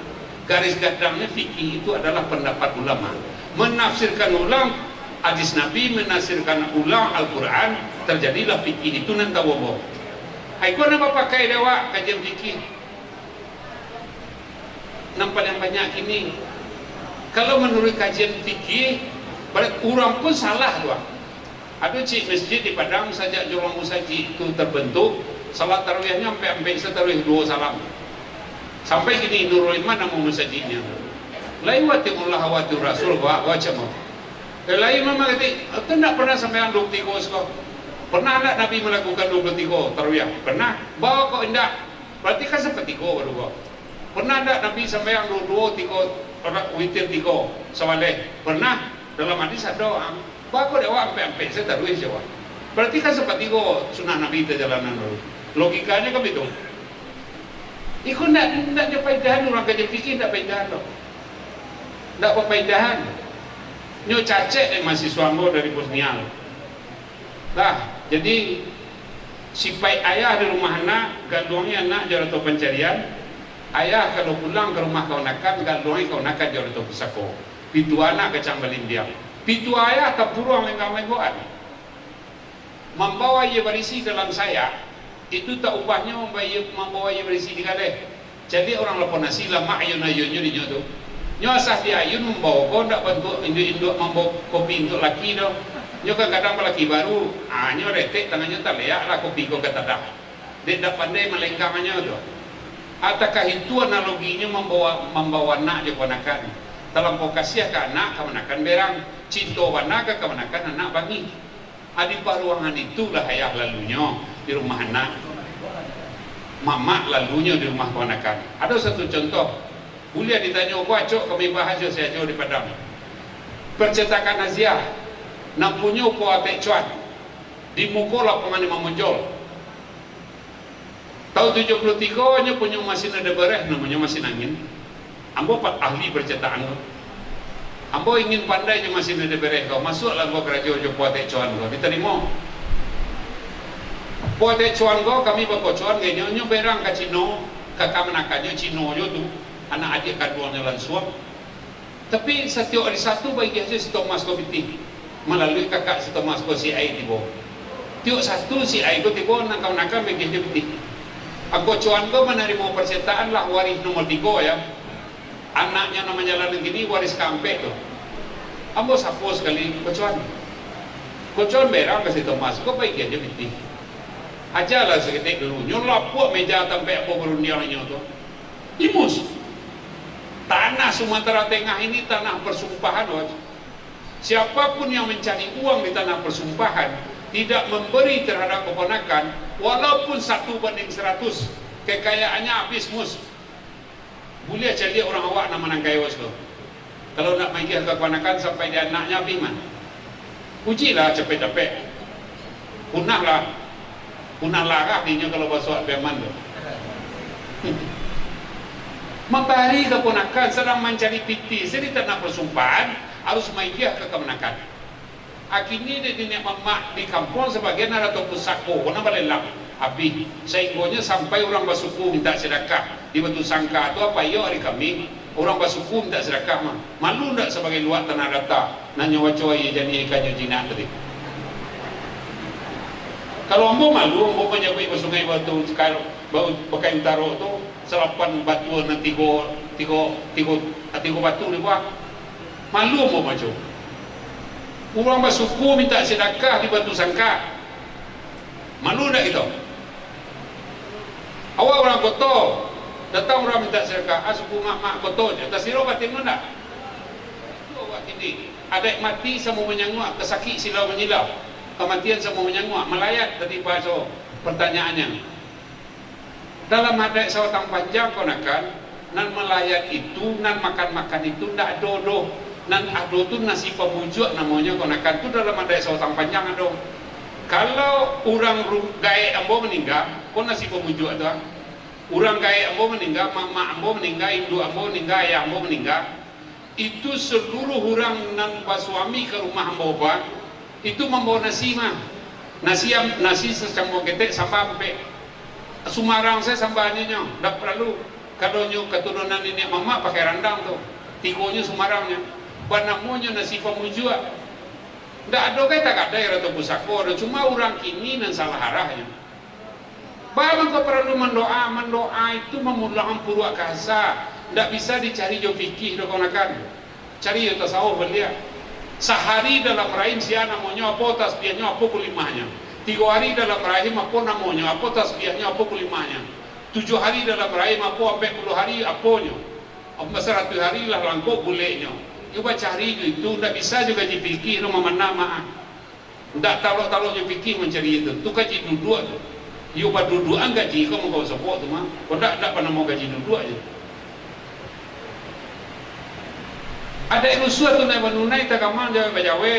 Garis gadangnya fikih itu adalah pendapat ulama. Menafsirkan ulang hadis Nabi, menafsirkan ulang Al-Quran, terjadilah fikih itu nanti waboh. Hai kau nama pakai dewa kajian fikih. Nampak yang banyak ini. Kalau menurut kajian fikih, orang pun salah tuh. Ada cik masjid di Padang sejak Jurong Musaji itu terbentuk, salat tarawihnya sampai setarawih 2 salam. Sampai gini Nurul Iman nama musajinya. Lain wati Allah wati Rasul baca mau. Lain memang kata, tidak pernah sampai 23 kok. Pernah tak Nabi melakukan 23 tarawih? Pernah. Bawa kok tidak. Berarti kan seperti kau baru kok. Pernah tak Nabi sampai 22 witir 3 sawaleh? Pernah. Dalam hadis ada doa. Bawa kok dewa sampai saya tarawih jawab. Berarti kan seperti kau sunnah Nabi perjalanan dulu. Logikanya kan begitu. Iku nak ada paidahan orang kerja fikir tak paidahan loh. Tak apa paidahan. Nyo cacek mahasiswa mo dari Bosnia. Lah, jadi sipai ayah di rumah anak, gandongnya anak jalan tu pencarian. Ayah kalau pulang ke rumah kawan-kawan, gandongnya kawan-kawan jalan tu pusako. Pitu anak kecang balin dia. Pitu ayah tak puruang lenggang-lenggoan. Membawa ia berisi dalam saya. Itu tak ubahnya membawa ia berisi di kadeh. Jadi orang lapor nasi lah mak ayun-ayunnya di nyoto. Nyo asah dia ayun membawa kau tak bantu induk-induk membawa kopi untuk laki dah. Nyo kadang laki baru, nyo retek tangannya tak leak lah kopi kau kata dah. Dia tak pandai melengkangnya tu. Ataukah itu analoginya membawa anak je ponakan. Dalam pokasiah ke anak kemanakan berang, cinta warna ke kemanakan anak bagi. Adi paruangan itulah ayah lalunya di rumah anak, mama lalunya di rumah ponakan. Ada satu contoh, kuliah ditanya apa cok kami bahas saya jauh di Padang. Percetakan Asia, nampunya apa atek cuan di muka lapangan Imam Monjol. Tahun 73 nya punya mesin ada bereh namanya mesin angin. Ambo ahli percetakan. Ambo ingin pandai je mesin ada bereh kau masuklah kau kerja jo atek cuan kau diterima. Pote cuan go kami berkocuan gaya nyo berang ke Cino, ke kamanakannya Cino yo tu, anak adik kaduanya lansuap. Tapi setiap hari satu bagi aja si Thomas ko biti, melalui kakak si Thomas ko si Ai tibo. Tiap satu si Ai ko tibo nang kamanakan bagi aja biti. Aku cuan go menerima persetaan lah waris nomor 3 ya. Anaknya namanya jalan gini waris kampe tu. Ambo sapu sekali kocuan. Kocuan berang ke si Thomas ko bagi aja biti. Ajalah seketik dulu nyolap buat meja sampai apa berundiannya tu imus tanah Sumatera Tengah ini tanah persumpahan. Siapapun yang mencari uang di tanah persumpahan tidak memberi terhadap keponakan walaupun 1:100 kekayaannya habis mus boleh jadi orang awak nama nang kayawas tu. Kalau nak main ke keponakan sampai dia anaknya habis man ujilah capek-capek punah larah dinya kalau basuh beman tu. Membari keponakan sedang mencari piti seri tanah persumpahan harus maikiah ke kemenakan. Akhirnya dia dinak mamak di kampung sebagian ada toko sako kena balelang habis sehinggonya sampai orang basuku minta sedekah di batu sangka tu apa yo hari kami orang basuku minta sedekah mah malu ndak sebagai luar tanah data nanya wacoi jadi ikannya jinak tadi. Kalau ambo malu, ambo menyebut ke sungai batu sekarang bau pakai taruh tu selapan batu nanti tigo batu ni buat malu ambo maju. Orang bersuku minta sedekah di batu sangka, malu tak itu? Awak orang kotor, datang orang minta sedekah, suku mak kotor je, tak siro batin mana? Awak ini ada mati sama menyanggup, kesakit silau menyilau. Kematian semua menyanggup melayat tadi bahasa pertanyaannya dalam hadits sawatang panjang konakan nan melayan itu, nan makan-makan itu ndak dodo, nan ado tu nasi pemujuk namanya konakan tu dalam ada seotang panjang ado. Kalau orang gaya ambo meninggal, kon nasi pemujuk tu. Orang gaya ambo meninggal, mama ambo meninggal, ibu ambo meninggal, ayah ambo meninggal, itu seluruh orang nan basuami ke rumah ambo ba, itu membawa nasi mah. Nasi secamur ketek sampai Sumarang saya sambahnya, ndak perlu. Kalau nyo keturunan nenek mama pakai randang tu, tikonya Sumarangnya, banamonya nasi pemujuk. Ndak ada kata kata ya ratu pusako, cuma orang kini dan salah arahnya. Bahkan kau perlu mendoa itu memulakan purwa kasa, ndak bisa dicari jo fikih dokonakan, cari jo tasawuf belia. Sehari dalam rahim sia namanya apa, tasbihnya apa kulimahnya. 3 hari dalam rahim apa namanya, apa tasbihnya apa kulimahnya. 7 hari dalam rahim apa, 40 hari apanya. 100 hari lah langkau bulenya. Coba cari itu tidak bisa juga dipikir nama nama. Tidak taruh dipikir mencari itu. Tu gaji duduk tu. Coba dudukan gaji kau mau support tu mah. Kau tidak pernah mau gaji duduk aja. Ada ilusi tu naik menunai tak kaman jawab bajawe.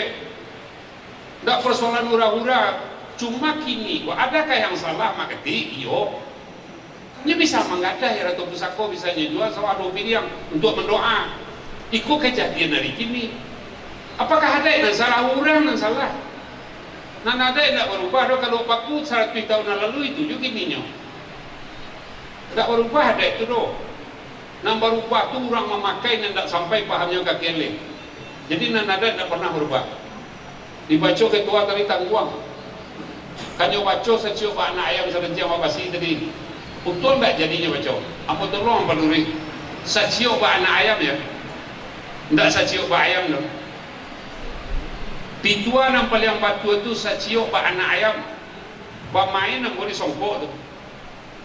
Tidak persoalan hura-hura. Cuma kini, adakah yang salah makati? Iyo. Ini bisa menggadah ya Ratu Pusako bisa jual soal yang untuk mendoa. Ikut kejadian hari kini. Apakah ada yang salah orang yang salah? Nan ada yang tidak berubah. Kalau paku 100 tahun lalu itu juga gini. Tidak berubah ada itu doh. Nan berubah tu orang memakai dan tidak sampai pahamnya ke kele. Jadi nan ada tidak pernah berubah. Dibaca ketua tadi tangguang. Kanyo baca secium anak ayam serencang makasih tadi. Betul tak jadinya baca? Apa tolong paluri? Secium anak ayam ya. Tidak secium ayam dong. Pituan yang paling patuh itu secium anak ayam. Pemain yang boleh songkok tu.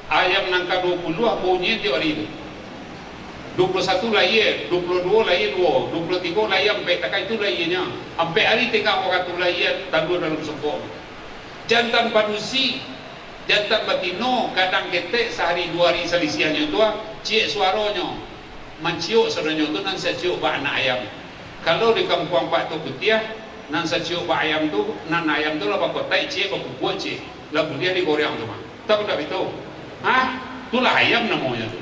Ayam nangka 20 bunyi di hari itu. 21 lahir, 22 lahir 2, 23 lahir sampai tak itu lahirnya. Sampai hari 3 waktu lahir tandu dalam songkok. Jantan padusi, jantan batino, kadang ketek sehari 2 hari selisiannya tua, ciek suaranya, menciuk sebenarnya tu nan saya ciuk ba anak ayam. Kalau di kampung Pak tu Putiah, nan saya ciuk ba ayam tu, nan ayam tu lah pak kotai ciek, pak buat ciek, lah dia digoreng tu mah. Tahu tak itu? Hah? Itulah ayam namanya tu.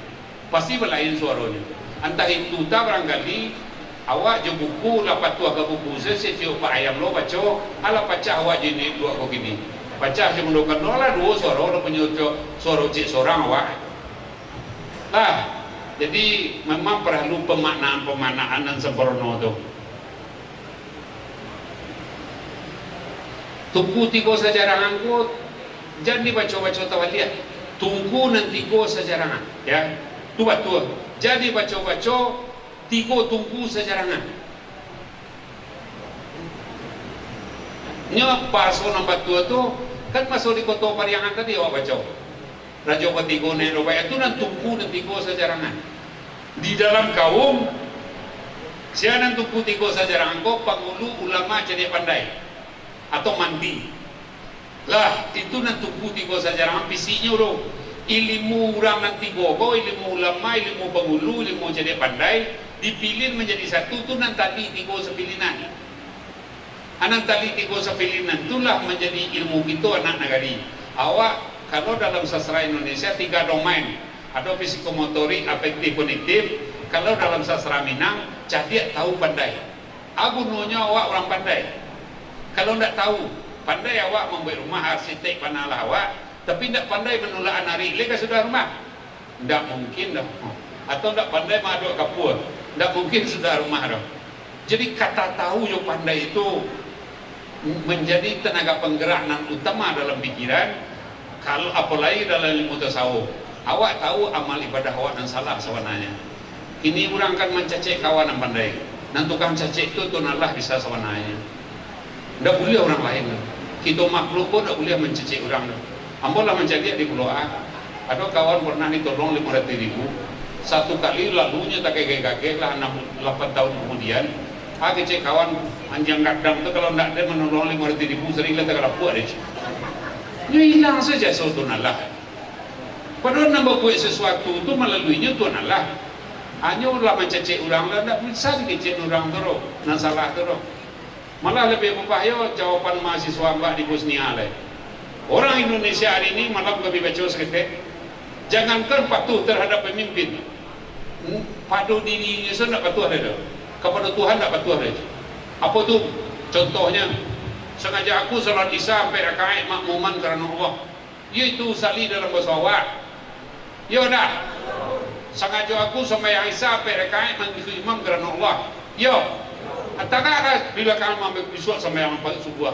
Pasti berlain suaranya. Entah itu tak barangkali awak je buku lapat tua ke buku saya ciuk ba ayam lo baca, ala pacah awak jenis dua kau gini. Baca je mendokan lah 2 suara orang punya suara cik seorang awak lah. Jadi memang perlu pemaknaan dan sempurna tu. Tunggu 3 sejarah angkut, jangan dibaca-baca tawaliat. Tunggu nanti 3 sejarah ya. Tu betul. Jadi baca-baca 3 tunggu sejarah. Nya paso nombor 2 tu kan masuk di kota Pariangan tadi awak baca. Raja Patigo Neroba itu nan tunggu dan 3 sejarangan. Di dalam kaum siapa nan tunggu 3 sejarangan kau pangulu ulama jadi pandai atau mandi. Lah itu nan tunggu 3 sejarangan visinya loh. Ilmu orang nanti gogo, ilmu ulama, ilmu pangulu, ilmu jadi pandai dipilih menjadi satu tu nan tadi 3 sepilinan. Anak tali 3 sepilinan itulah menjadi ilmu kita anak negari. Awak kalau dalam sastra Indonesia 3 domain, ada psikomotorik, afektif, kognitif. Kalau dalam sastra Minang, cadiak tahu pandai. Agunonya awak orang pandai. Kalau tidak tahu, pandai awak membuat rumah arsitek panalah awak, tapi tidak pandai menolak anari, lega sudah rumah. Tidak mungkin dah. Atau tidak pandai maduk kapur, tidak mungkin sudah rumah dah. Jadi kata tahu yang pandai itu menjadi tenaga penggerak nan utama dalam pikiran. Kalau apalagi dalam ilmu tasawuf, awak tahu amal ibadah awak dan salah sebenarnya. Ini orang kan mencecek kawan yang pandai. Dan tukang cecek itu Allah bisa sebenarnya. Tidak boleh orang lain. Kita makhluk pun tidak boleh mencecek orang. Ambolah mencecek di Pulau A. Ada kawan pernah ditolong 500.000. Satu kali lalunya tak kakek-kakek lah 8 tahun kemudian. Cek kawan anjang kadang tu kalau tidak ada menolong 500.000 sering lah tak rapuh ada. Dia hilang saja so Tuhan Allah. Padahal nak buat sesuatu tu melaluinya Tuhan Allah. Hanya lah mencecek orang lah, tak bisa dikecek orang terus, nak salah terus. Malah lebih berbahaya jawapan mahasiswa mbak di Bosnia lah. Orang Indonesia hari ini malah lebih baca seketik. Jangankan patuh terhadap pemimpin, padu dirinya sendiri tak patuh ada. Kepada Tuhan tak patuh ada. Apa tu? Contohnya, sengaja aku salat Isya sampai rakaat makmuman kerana Allah. Iaitu sali dalam bahasa awak. Ya dah. Sengaja aku sembahyang Isya sampai rakaat mengikuti imam kerana Allah. Ya. Takkan bila kamu ambil visual sembahyang subuh.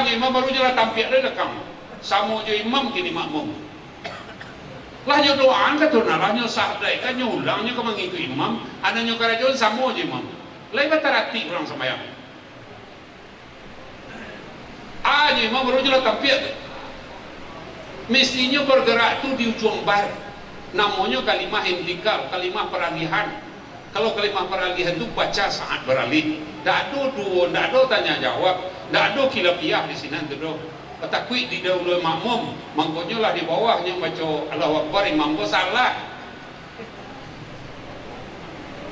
Ni imam baru jelah tampil dah kamu. Sama je imam kini makmum. Lahnya doa kan tu nak lahnya sahdai kan nyulangnya kau mengikuti imam, anaknya kerajaan sama je imam. Lain batarati orang sembahyang. Ni imam baru jelah tampil. Mestinya bergerak tu di ujung bar. Namanya kalimah intikal, kalimah peralihan. Kalau kalimah peralihan tu baca saat beralih. Tak ada dua, tak ada tanya jawab, tak ada khilafiyah di sini tu doh. Takui di dahulu makmum, mangkonya lah di bawahnya baca Allahu Akbar, imam pun salah.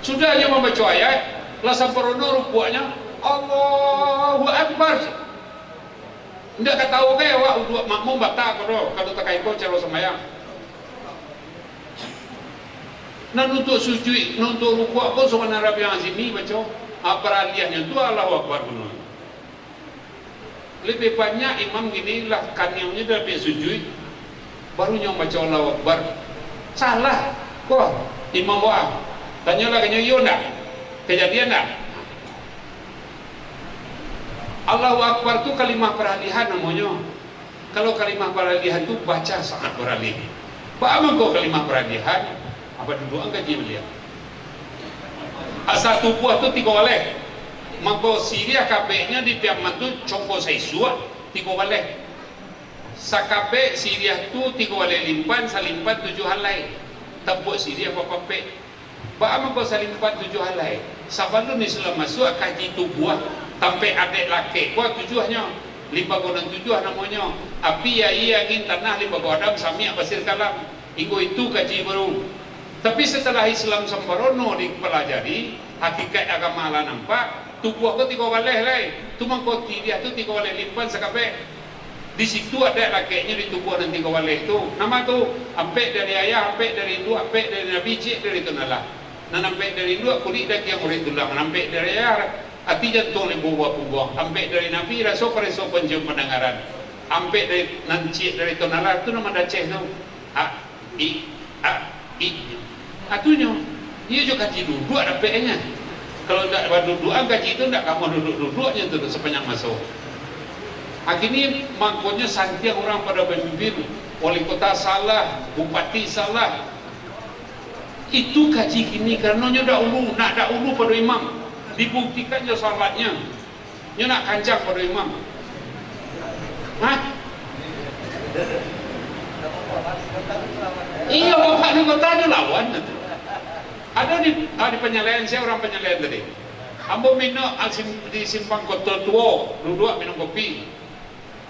Sudah dia membaca ayat, lah samparono rukuknya Allahu Akbar. Tidak kata tahu ke awak dua makmum batal kalau tak kau cara sembahyang. Nah untuk sujud, untuk rukuk pun sebenarnya Rabi Azimi baca peralihannya itu Allahu Akbar benar. Lebih banyak imam gini lah kanyangnya dah lebih sujud, baru yang baca Allahu Akbar. Salah, kok imam buat? Tanyalah kanya yo nak kejadian tak? Allahu Akbar tu kalimah peralihan namanya. Kalau kalimah peralihan tu baca saat beralih. Apa kau kalimah peralihan? Apa duduk angkat dia beliau? Asal tubuh tu tiga oleh. Maka Syria kabehnya di Piaman tu congko saisua tiga oleh. Sakabe Syria tu tiga oleh limpan salimpan 7 halai. Tebuk Syria apa-apa. Ba maka salimpan 7 halai. Sabalun Islam masuk kaji tubuh sampai adik laki kuat tujuhnya 5 godang 7 namanya. Api ya ia angin tanah 5 godang sami pasir kalam. Itu kaji baru. Tapi setelah Islam sempurna dipelajari, hakikat agama lah nampak, tubuh aku tiga waleh lah. Tu mangkau dia tu tiga waleh limpan sekabe. Di situ ada lakinya di tubuh dan tiga waleh tu. Nama tu ampek dari ayah, ampek dari ibu, ampek dari nabi, cik dari tunalah. Nan ampek dari ibu kulit daki yang kulit tulang, ampek dari ayah hati jantung lembu buah. Ampek dari nabi rasa pereso penjum pendengaran. Ampek dari nan cik dari tunalah tu nama daceh tu. Atunya, dia juga kaji duduk ada PN-nya. Kalau tidak berdudukan kaji itu tidak kamu duduk-duduknya itu sepanjang masuk. Akhirnya makanya santiang orang pada pemimpin, wali kota salah, bupati salah. Itu kaji kini karena nya dahulu, nak dahulu pada imam. Dibuktikan je salatnya. Nya nak kancang pada imam. Hah? Iya, bapak ni kota ada lawan nanti. Ada di penyelesaian saya orang penyelesaian tadi. Ambo minum di simpang kota tua, duduk minum kopi.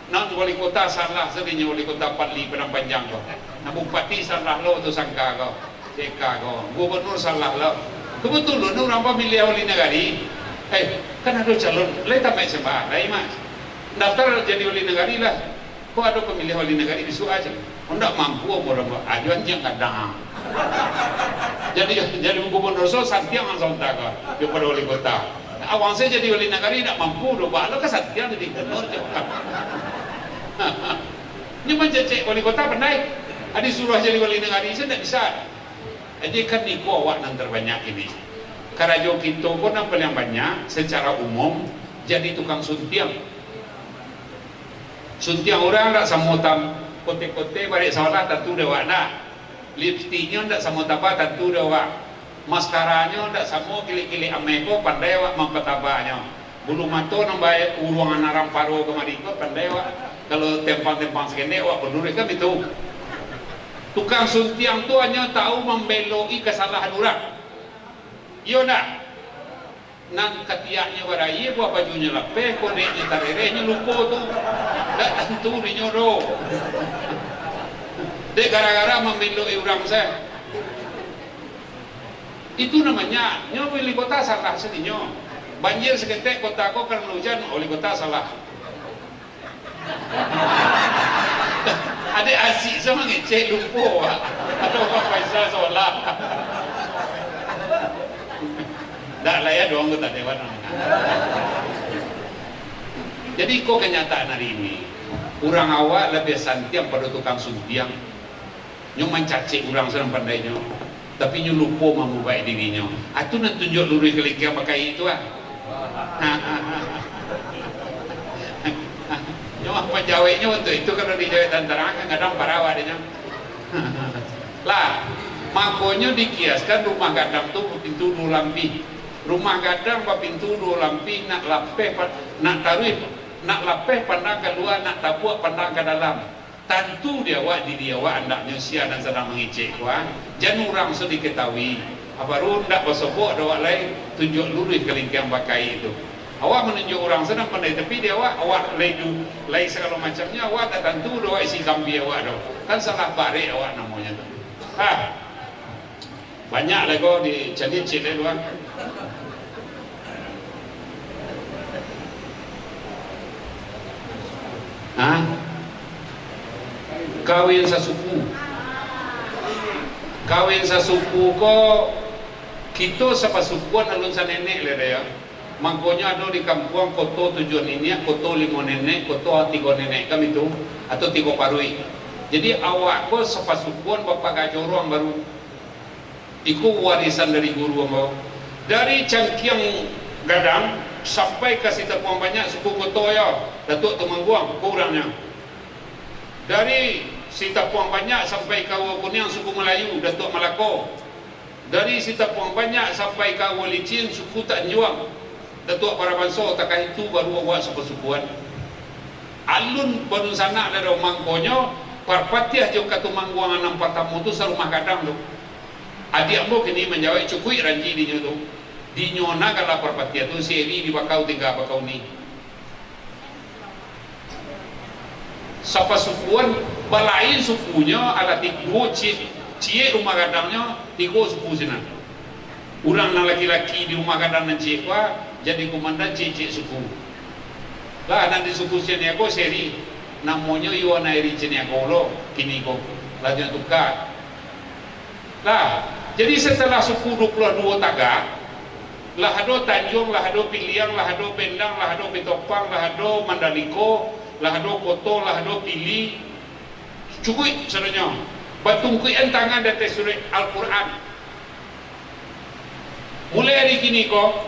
Nak wali kota salah sedinya wali kota Pali Padang Panjang kau. Nak bupati salah lo tu sangka kau, ceka kau. Gubernur salah lo. Kebetulan orang pemilih wali negari. Kan ada calon, leh tak main sembah, leh mas. Daftar jadi wali negari lah. Kau ada pemilih wali negari bisu aja. Hendak mampu orang ajuan yang kadang. Jadi gubernur so santiang langsung tak ke pada wali kota. Awang saya jadi wali negara tidak mampu doh, lo ke santiang jadi gubernur cepat. Ini mencecek wali kota pandai. Ada suruh jadi wali negara saya tidak bisa. Jadi kan niku awak yang terbanyak ini. Karajo kita pun yang paling banyak secara umum jadi tukang suntiang. Suntiang orang tak samutam kote-kote balik salah tentu dewa nak. Lipstiknya tidak sama taba tentu dewa. Maskaranya tidak sama kili-kili ameko pandai wak mempetabanya. Bulu mato nambai uruangan aram paro kemariko pandai wak. Kalau tempang-tempang segini wak berduri kan itu. Tukang suntiang tu hanya tahu membeloi kesalahan orang. Iya nak. Nan ketiaknya waraya buah bajunya lepeh, kodeknya tarerehnya lupa tu. Tak tentu dia nyodoh. Dia gara-gara membeloi orang saya. Itu namanya nyo wali kota salah sedinyo. Banjir seketek kota ko karena hujan, wali kota salah. Ada asik sama ngecek lupa. Atau Pak Faisal salah. Tak lah ya doang kota dewan. Jadi kok kenyataan hari ini orang awak lebih santiang pada tukang suntiang. Nyo mencaci orang senang pandainya. Tapi nyo lupa mengubah dirinya. Itu nak tunjuk lurus ke yang pakai itu ah. Nyo apa jawabnya untuk itu kalau dijawab tentara kan kadang parawa dia. Lah, makanya dikiaskan rumah gadang tu pintu dua lampi. Rumah gadang pa pintu dua lampi nak lapeh nak taruh nak lapeh pandang keluar nak tabuak pandang ke dalam. Tentu dia awak diri awak andaknya sia dan sedang mengicik wah. Jangan orang sudah diketahui. Apa rundak pasopok ada awak lain tunjuk lurus ke lingkang pakai itu. Awak menunjuk orang sedang pandai tapi dia awak lain segala macamnya awak tak tentu awak isi kambi awak dah. Kan salah barik awak namanya tu. Banyak lagi kau dicari cik luar. Kawin sasuku ko kita sepasukuan alun sa nenek le ya. Mangkonya ada di kampung koto tujuan ini, koto limo nenek, koto tiga nenek kami itu atau tiga parui. Jadi awak ko sepasukuan bapak gajorong baru. Iku warisan dari guru ambau. Dari Cangkiang Gadang sampai ke Sitapuang banyak suku koto ya, Datuk Temangguang kurangnya. Dari Sitapuang banyak sampai ke Kuniang suku Melayu, Datuk Malako. Dari Sitapuang banyak sampai ke Walicin suku Tanjuang, Datuk Parabanso. Takah itu baru awak sepasukuan. Alun baru sana dari mangkonyo, parpatiah jauh katu mangguang anam patamu tu sarumah gadang tu. Adik ambo kini menjawab cukui ranji di nyoto. Di nyona kalau parpatiah tu seri di bakau tiga bakau ni. Sapa sukuan balain sukunya ala tigo cie rumah gadangnya tigo suku sana. Urang na laki-laki di rumah gadang nanti kuah jadi komandan cie suku. Lah nanti suku sini aku seri namanya Iwana Eri sini aku lo kini kok lagi tukar. Lah jadi setelah suku 22 tagak lah ada Tanjung, lah ada Piliang, lah ada Pendang, lah ada Petopang, lah ada Mandaliko, lah ada Koto, lah ada Pili. Cukui sebenarnya. Batungkuian tangan dari surat Al-Quran. Mulai hari kini kok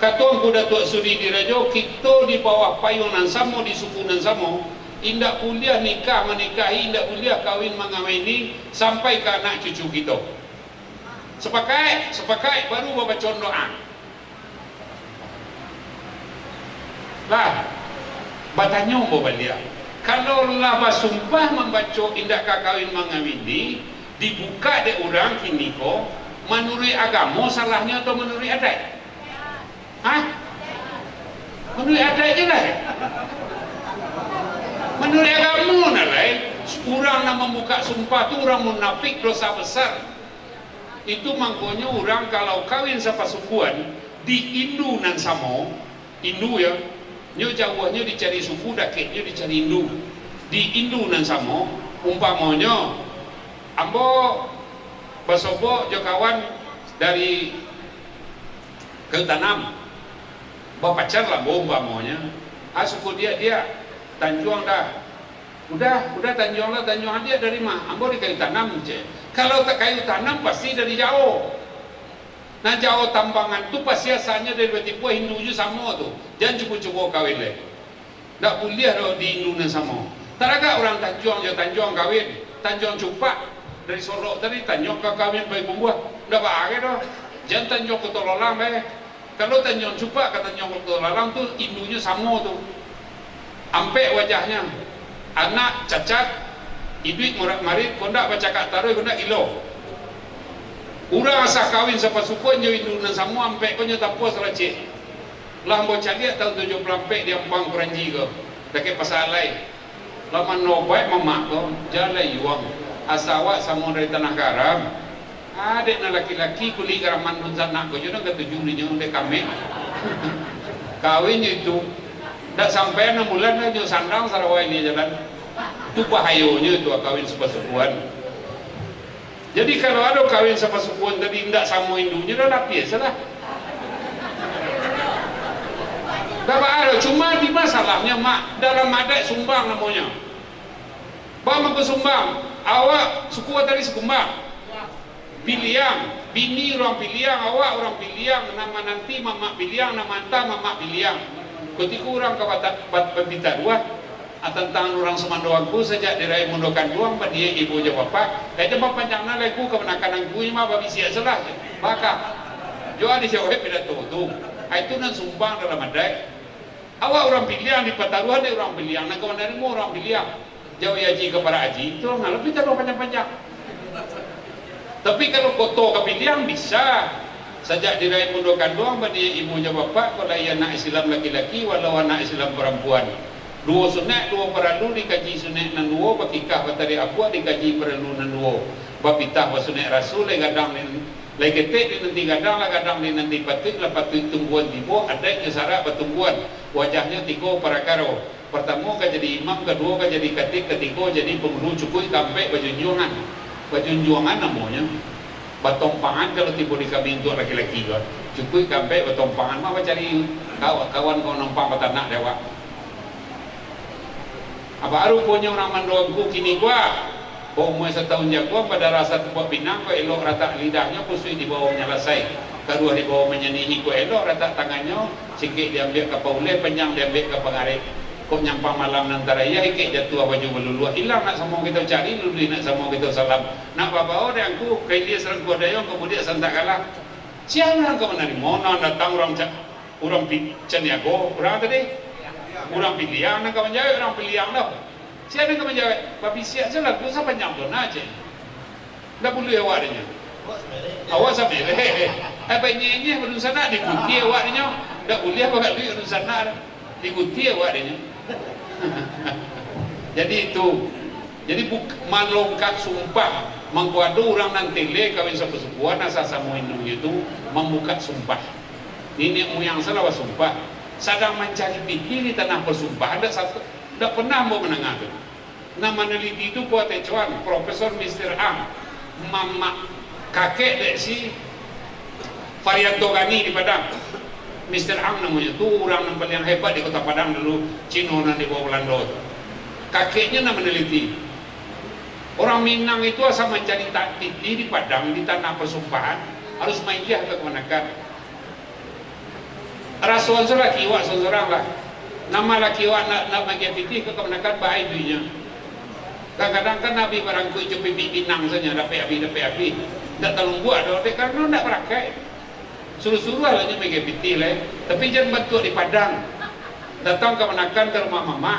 katuang kuda tuak suri dirajo kita di bawah payunan samo di sukunan samo. Indak kuliah nikah menikahi, indak kuliah kawin mengawini sampai ke anak cucu kita. Sepakai baru baca doa. Lah, batanya mau balik. Kalau laba sumpah membaca indak kawin mengawini dibuka de orang kini ko menurut agama salahnya atau menurut adat? Menurut adat je lah. Menurut agama lah lain. Orang nak membuka sumpah tu orang munafik dosa besar. Itu mangkonya orang kalau kawin sepasukuan di Indu nan samo Indu ya nyo jawahnya dicari suku dakitnya dicari Indu di Indu nan samo umpamanya ambo basobo jo kawan dari Ketanam bapacar lah bo umpamanya suku dia Tanjuang dah udah Tanjuang lah Tanjuang dia dari mah ambo di kayu tanam je. Kalau tak kayu tanam pasti dari jauh. Nah jauh tambangan tu pasti asalnya dari tipe Hindu je sama tu. Jangan cukup kawin leh. Tak boleh dah di Hindu na sama. Tak ada orang Tanjuang kawin, Tanjuang Cupak dari Solo tadi Tanjuang kawin baik membuat. Dah bahagia dah. Jangan Tanjuang ke Tolalang leh. Kalau Tanjuang Cupak ke Tanjuang ke Tolalang tu Hindunya sama tu. Ampe wajahnya. Anak cacat Iduit murid-marid, kondak baca kat taruh, kondak ilo. Urang asal kawin siapa sukuan, jauh Hindu dan semua, ampek ko nyo tapos racik. Lah mo caliak tahun 74 dia empang peranji ko. Dake pasal lain. Lama nobai mamak ko, jalai yuang. Asawak sama dari tanah garam. Adik na laki-laki kuli karaman pun sana ko yun ang ketujuh niyo de kami. Kawin itu dak sampai 6 bulan na nyo sandang sarawai ni jalan. Itu bahayonya itu kawin sepasukuan. Jadi kalau ada kawin sepasukuan tadi tidak sama indunya dah lapis lah. Dapat ada cuma di masalahnya mak dalam adat sumbang namanya. Bama ke sumbang, awak suku tadi sekumbang. Piliang, bini orang piliang, awak orang piliang, nama nanti mama piliang, nama anta mama piliang. Ketika orang kata dua, tentang orang semandoangku sejak dirai mundokan duang, dia ibu jawab bapak, cuma panjangnya lagu kemenakan angku mah babi sia selah, baka. Joan dijawab beda tu, itu nan sumbang dalam adat. Awak orang piliang di Pataruhan dia orang piliang, nak kawan dari mu orang piliang. Jauh haji kepada haji, itu orang lebih terlalu panjang-panjang. Tapi kalau koto kepilihan bisa sejak diraih mundokan doang dia ibunya bapak kalau ia anak Islam laki-laki walau anak Islam perempuan. Dua sunat, dua perlu dikaji sunat nan dua bakikah batari aku dikaji perlu nan dua. Bapitah wa sunat rasul gadang lai ketek nanti gadang nanti patut tumbuhan tibo ada yang syarat pertumbuhan wajahnya tiga parakaro. Pertama kan jadi imam, kedua kan jadi khatib, ketiga jadi penghulu cukui sampai bajunjuangan namanya batompangan kalau tiba di kami untuk laki-laki kan cukui sampai batompangan mah cari kawan kau numpang batanak dewa apa aru punya orang mandoangku kini gua umur setahun jago pada rasa tempat pinang kau elok rata lidahnya kusui di bawah menyelesai kedua di bawah menyenihi kau elok rata tangannya sikit diambil ke pauleh penyang diambil ke pengarik kok nyampang malam nantara ya ikik jatuh baju belulua hilang nak sama kita cari lulu nak sama kita salam nak bawa dia aku kai dia serang ku dayong kemudian santak kalah siapa orang kau menari mana datang orang caniago orang tadi orang pilihan nak kau menjawab orang pilihan dah siapa kau menjawab babi siap je lagu siapa nyambung aja dah bulu awaknya awak sampai apa ini berusaha nak dikunci awaknya dah boleh apa kat duit berusaha nak dikunci awaknya. Jadi itu jadi malongkat sumpah mengkuadu orang nanti le kawin sepupuan asal samu indung itu membuka sumpah ini yang salah sumpah sedang mencari pipi di tanah persumpah ada satu tidak pernah mau menengah itu nama meneliti itu buat ecuan Profesor Mr. Ang mama kakek dek si Varianto Gani di Padang Mr. Ang namanya itu orang yang paling hebat di kota Padang dulu Cino dan di bawah Belanda kakeknya nama meneliti orang Minang itu asal mencari titi di Padang di tanah persumpahan harus main dia ke kemenakan rasuan seorang kiwak seorang lah nama laki wak nak bagi titi ke kemenakan baik duitnya kadang-kadang kan Nabi barangku itu pipi Minang saja dapat api tak tolong buat karena tak pakai suruh-suruh halanya mega piti lah tapi jangan bantu di Padang datang ke menakan ke rumah mama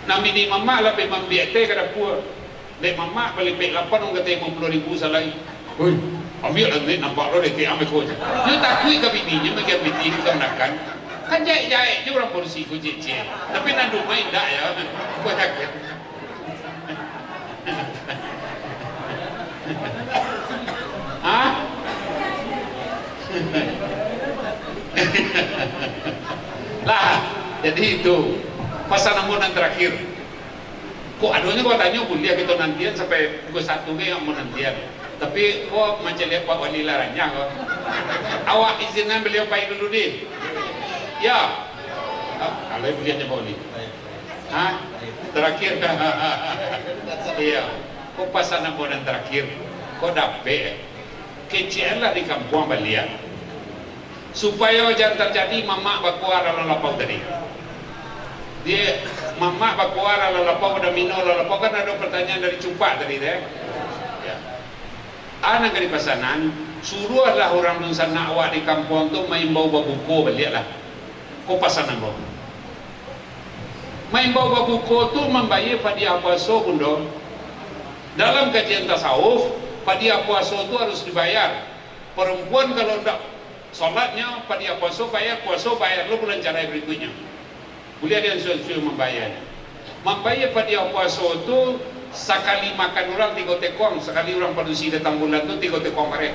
nami di mama lah memang biate ke dapur dek mama balik pek 8 orang kata 50,000 salai oi ambil nanti nampak lo dek ambil kau je dia takui ke bininya mega piti ke menakan kan jahit-jahit je orang polisi ku cik-cik tapi nandu main tak ya kau yakin Hah? Lah, jadi itu pasal namunan terakhir. Kok adanya kau tanya kuliah kita nantian sampai pukul 1 ke yang mau nantian. Tapi kok macam lihat Pak Wali larangnya kok. Awak izinkan beliau baik dulu deh. Ya. Kalau beliau Pak Wali. Hah? Terakhir. Iya. Kok pasal namunan terakhir. Kok dapet kecil lah di kampung balian supaya jangan terjadi mamak bakuar ala lapau tadi dia mamak bakuar ala lapau pada minor ala lapau kan ada pertanyaan dari Cupak tadi deh ya. Anak dari pasanan suruhlah orang di sana awak di kampung tu main bau babuko balik lah kok pasanan bau main bau babuko tu membayar pada apa so bundo dalam kajian tasawuf pada puasa itu harus dibayar. Perempuan kalau tidak sholatnya pada puasa bayar lo bulan cara berikutnya. Boleh ada yang sudah membayar. Membayar pada puasa itu sekali makan orang 3 tekong, sekali orang produksi datang bulan tu 3 tekong pare.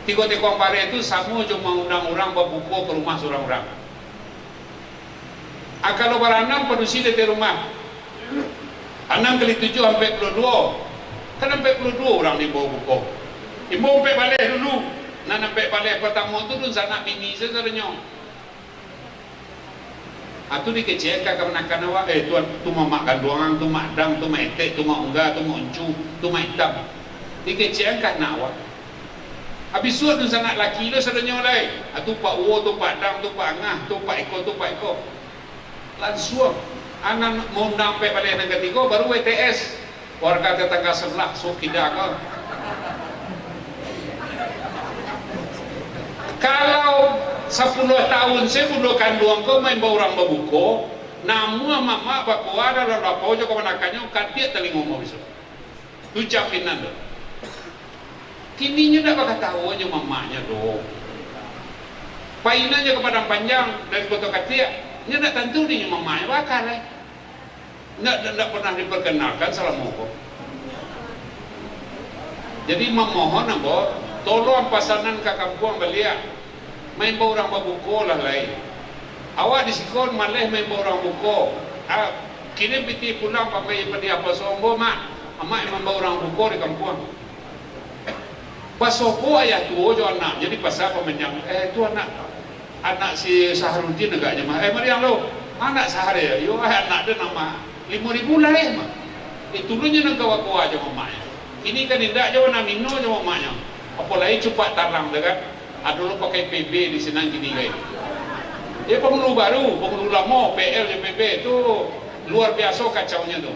3 tekong pare itu sama cuma undang orang berbuka ke rumah seorang orang. Kalau beranam produksi di rumah 6 kali 7 sampai 22, kan sampai 22 orang di bawah buka. Ibu sampai balik dulu, nak sampai balik pertama tu sanak bini sebenarnya. Atu dikecilkan kemenakan awak, tuan tu mamak ganduang, tu mak dang, tu mak etek, tu mak unggah, tu mak uncu, tu mak hitam. Dikecilkan nak awak. Habis suat tu sanak laki lo sebenarnya lain. Atu pak uo, tu pak dang, tu pak angah, tu pak ekor, tu pak ekor. Langsung anak mau sampai balik yang ketiga baru WTS warga tetangga sebelah Sukida kau. Kalau 10 tahun saya bunuh kandung kau main bawa orang berbuko, namun mama baku ada lalu apa aja kau menakannya katia telinga mau besok. Ucapin nando. Kininya dah bakal tahu aja mamanya doh. Painanya kepada panjang dari kota katia. Dia nak tentu dia mamanya bakal nak pernah diperkenalkan salah mohon. Jadi memohon apa? Tolong pasanan ke kampung belia. Main bawa orang berbuko lah lain. Awak di sikon malah main bawa orang buko. Kini piti pulang pakai pada apa sombo mak. Mak memang bawa orang buko di kampung. Pas sopo ayah tu ojo anak. Jadi pasal pemenjang tu anak si Saharudin agaknya mah. Mariang lo, anak Sahar ya. Yo anak dia nama 5.000 lah mah. Dulunya nang kawa-kawa aja mamanya. Ini kan tidak jauh nak minum aja mamanya. Apalagi cepat tarang dah kan. Ada lo pakai PB di senang gini guys. Dia penghulu baru, penghulu lama, PL je PB tu luar biasa kacaunya tu.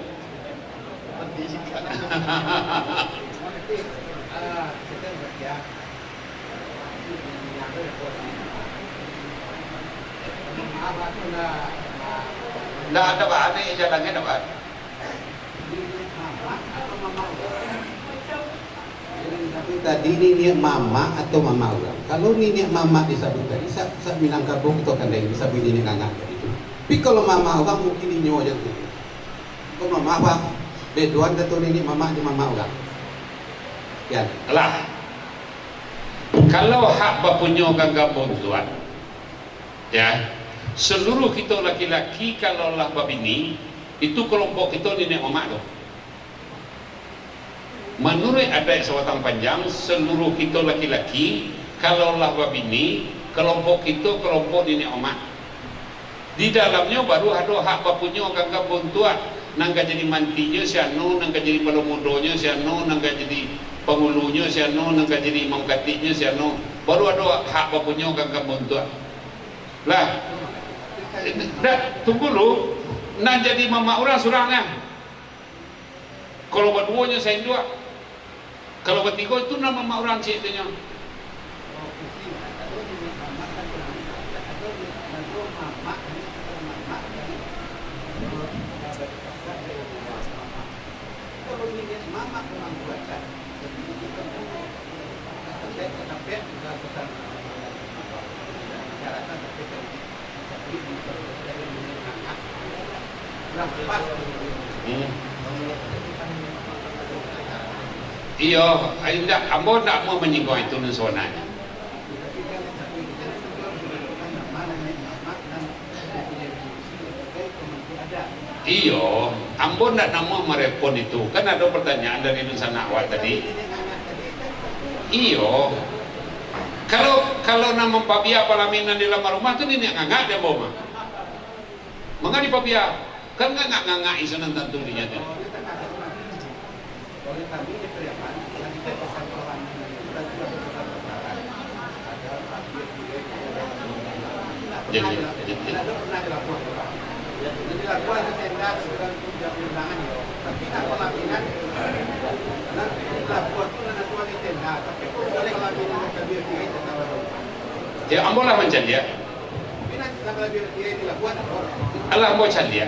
Nggak ada bahan ni jalannya ada bahan. Tadi ni niat mama atau mama orang. Kalau ni niat mama disabut tadi, saya bilang kabung itu akan dari disabut ini ngangkat itu. Tapi kalau mama orang mungkin ini aja tu. Kalau mama apa? Beduan atau ni mama di mama orang. Ya. Lah. Kalau hak bapunya gangga tuan, ya. Seluruh kita laki-laki kalau lah babini itu kelompok kita nenek mamak tu. Menurut adat Sawatang Panjang, seluruh kita laki-laki kalau lah babini kelompok kita kelompok nenek mamak. Di dalamnya baru ada hak bapunya gangga bontuan. Nangka jadi mantinya si anu, nangka jadi palomudonya si anu, nangka jadi pengulunya si anu, nangka jadi imam katiknya si anu. Baru ada hak bapunya gangga bontuan. Lah, dah tunggu lu, nak jadi mama orang surangan. Kalau berduanya saya dua, kalau bertiga itu nama mama orang ceritanya. Iya, ambo tak mau menyinggung itu nusonanya. Iya, ambo tak mau merespon itu. Kan ada pertanyaan dari Nusana awal tadi. Iya. Kalau nama Pabia Palaminan di lama rumah tu ni ngangak dia bawa. Mengapa di Pabia? Kan ngangak isu nanti tulinya tu. Jadi ya ambo lah macam dia. Allah ambo macam dia.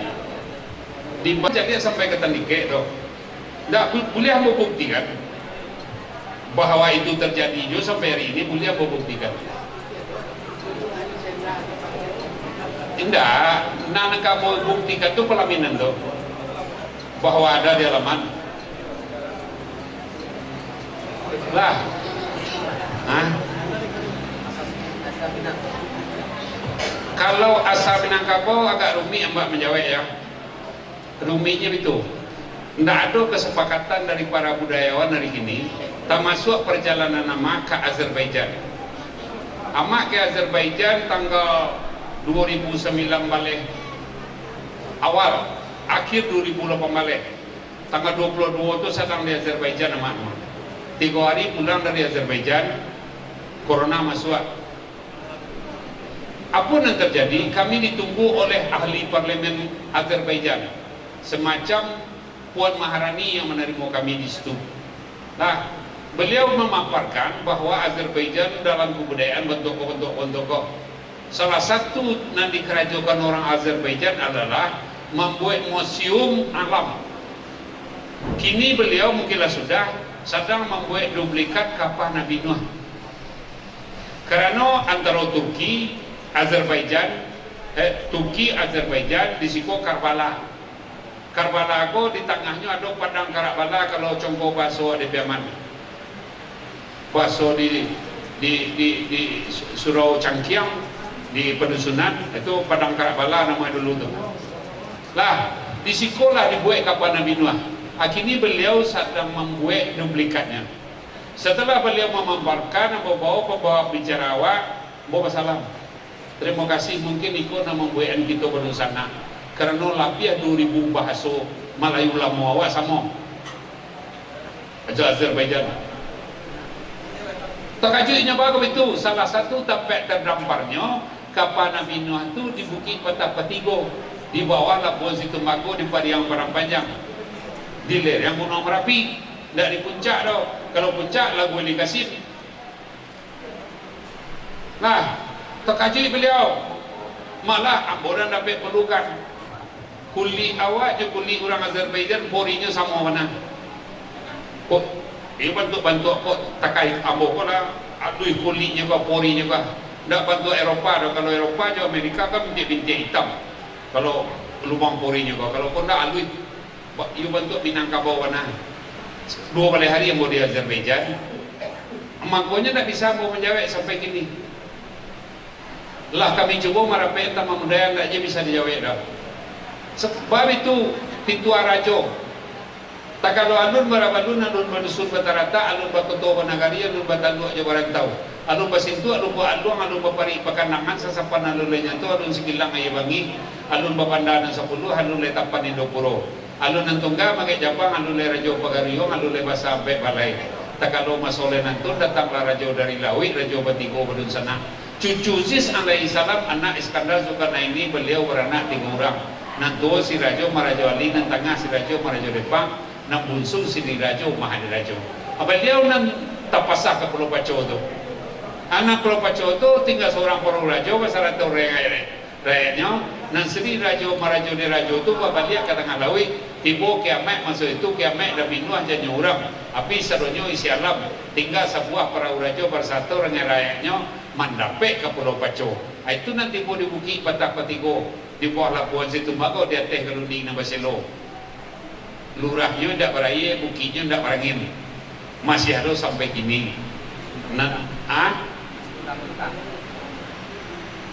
Di macam dia sampai ke tandike tu. Tak boleh ambo buktikan bahawa itu terjadi juga sampai hari ini boleh ambo buktikan. Tidak, nak kamu buktikan tu pelaminan tu. bahwa ada di halaman lah. Kalau asal Minangkabau agak rumit Mbak menjawab ya. Rumitnya itu tidak ada kesepakatan dari para budayawan hari ini termasuk perjalanan nama ke Azerbaijan. Amak ke Azerbaijan tanggal 2009 balik awal, akhir 2008 balik. Tanggal 22 itu sedang di Azerbaijan amak. 3 hari pulang dari Azerbaijan, corona masuk. Apa yang terjadi? Kami ditunggu oleh ahli parlemen Azerbaijan, semacam Puan Maharani yang menerima kami di situ. Nah, beliau memaparkan bahwa Azerbaijan dalam kebudayaan bentuk-bentuk. Salah satu yang dikerajukan orang Azerbaijan adalah membuat museum alam. Kini beliau mungkinlah sudah sedang membuat duplikat kapal Nabi Nuh. Karena antara Turki, Azerbaijan, di situ Karbala. Karbala aku di tengahnya ada padang Karbala. Kalau contoh baso di Piaman, baso di Surau Cangkiang di pedusunan itu padang Karbala nama dulu tu. Lah di sikolah dibuat kapal Nabi Nuh. Akhirnya beliau sedang membuat duplikatnya. Setelah beliau memaparkan, bawa bicara awak, bawa salam. Terima kasih, mungkin ikut nama membuat kita berdusana. Karena lapia 2000 bahasa Melayu lama awak sama aja Azerbaijan. Takajuknya bagus itu. Salah satu tempat terdamparnya kapal Nabi Nuh itu di Bukit Patah Patigo, di bawah Labuan Situmago, di Padiang Parang Panjang, di lereng Gunung Merapi. Tidak di puncak tau. Kalau puncak Lagu Eli Kasim. Nah, terkaji beliau malah amboran dapat perlukan kuli awak je kuli orang Azerbaijan porinya sama mana kok dia bantu kok takai ambo kok lah aduh kulinya kok porinya kok tidak bantu Eropa dah. Kalau Eropa je Amerika kan bintik-bintik hitam kalau lubang porinya kok. Kalau kok tidak aduh dia bantu Minangkabau mana 2 kali hari yang mau di Azerbaijan. Makanya tak bisa mau menjawab sampai kini. Lah kami coba merapai tamu budaya tak je bisa dijawab dah. Sebab itu pintu arajo. Tak kalau alun barabalun, alun badusun batarata, alun bakoto banagari, alun batandu aja barantau. Alun basintu, alun baalung, alun bapari pakanangan sasapan alun lenyanto, alun sikilang ayabangi, alun bapandanan 10, alun letapan Indopuro. Alun nantungga makai Japang, alun le rajo pagariong, alun le basa sampai balai. Tak kalau masole nantun datanglah rajo dari Lawi, rajo Batigo badun sana. Cucu Sis alaihi salam anak Iskandar Zulkarnaini, beliau beranak 3 orang. Nanto si Rajo Marajo Ali, nan tengah si Rajo Marajo Depang, nan bunsu si Rajo Mahadirajo. Beliau nan tapasah ke Pulau Paco tu. Anak Pulau Paco tu tinggal seorang Pulau Rajo, pasal tu rakyatnya. Nan Sri Rajo Marajo Dirajo tu beliau ke tengah lawi. Tibo kiamat masuk itu kiamat dah minuh hanya orang. Api serunya isi alam. Tinggal sebuah perahu Rajo bersatu dengan rakyatnya mandapek ke Pulau Paco. Itu nanti boleh Bukit Patah Patigo. Di bawah Labuan Situmago, di atas Gerunding dan Baselo. Lurahnya tidak beraya, bukitnya tidak berangin. Masih ada sampai kini. Nah,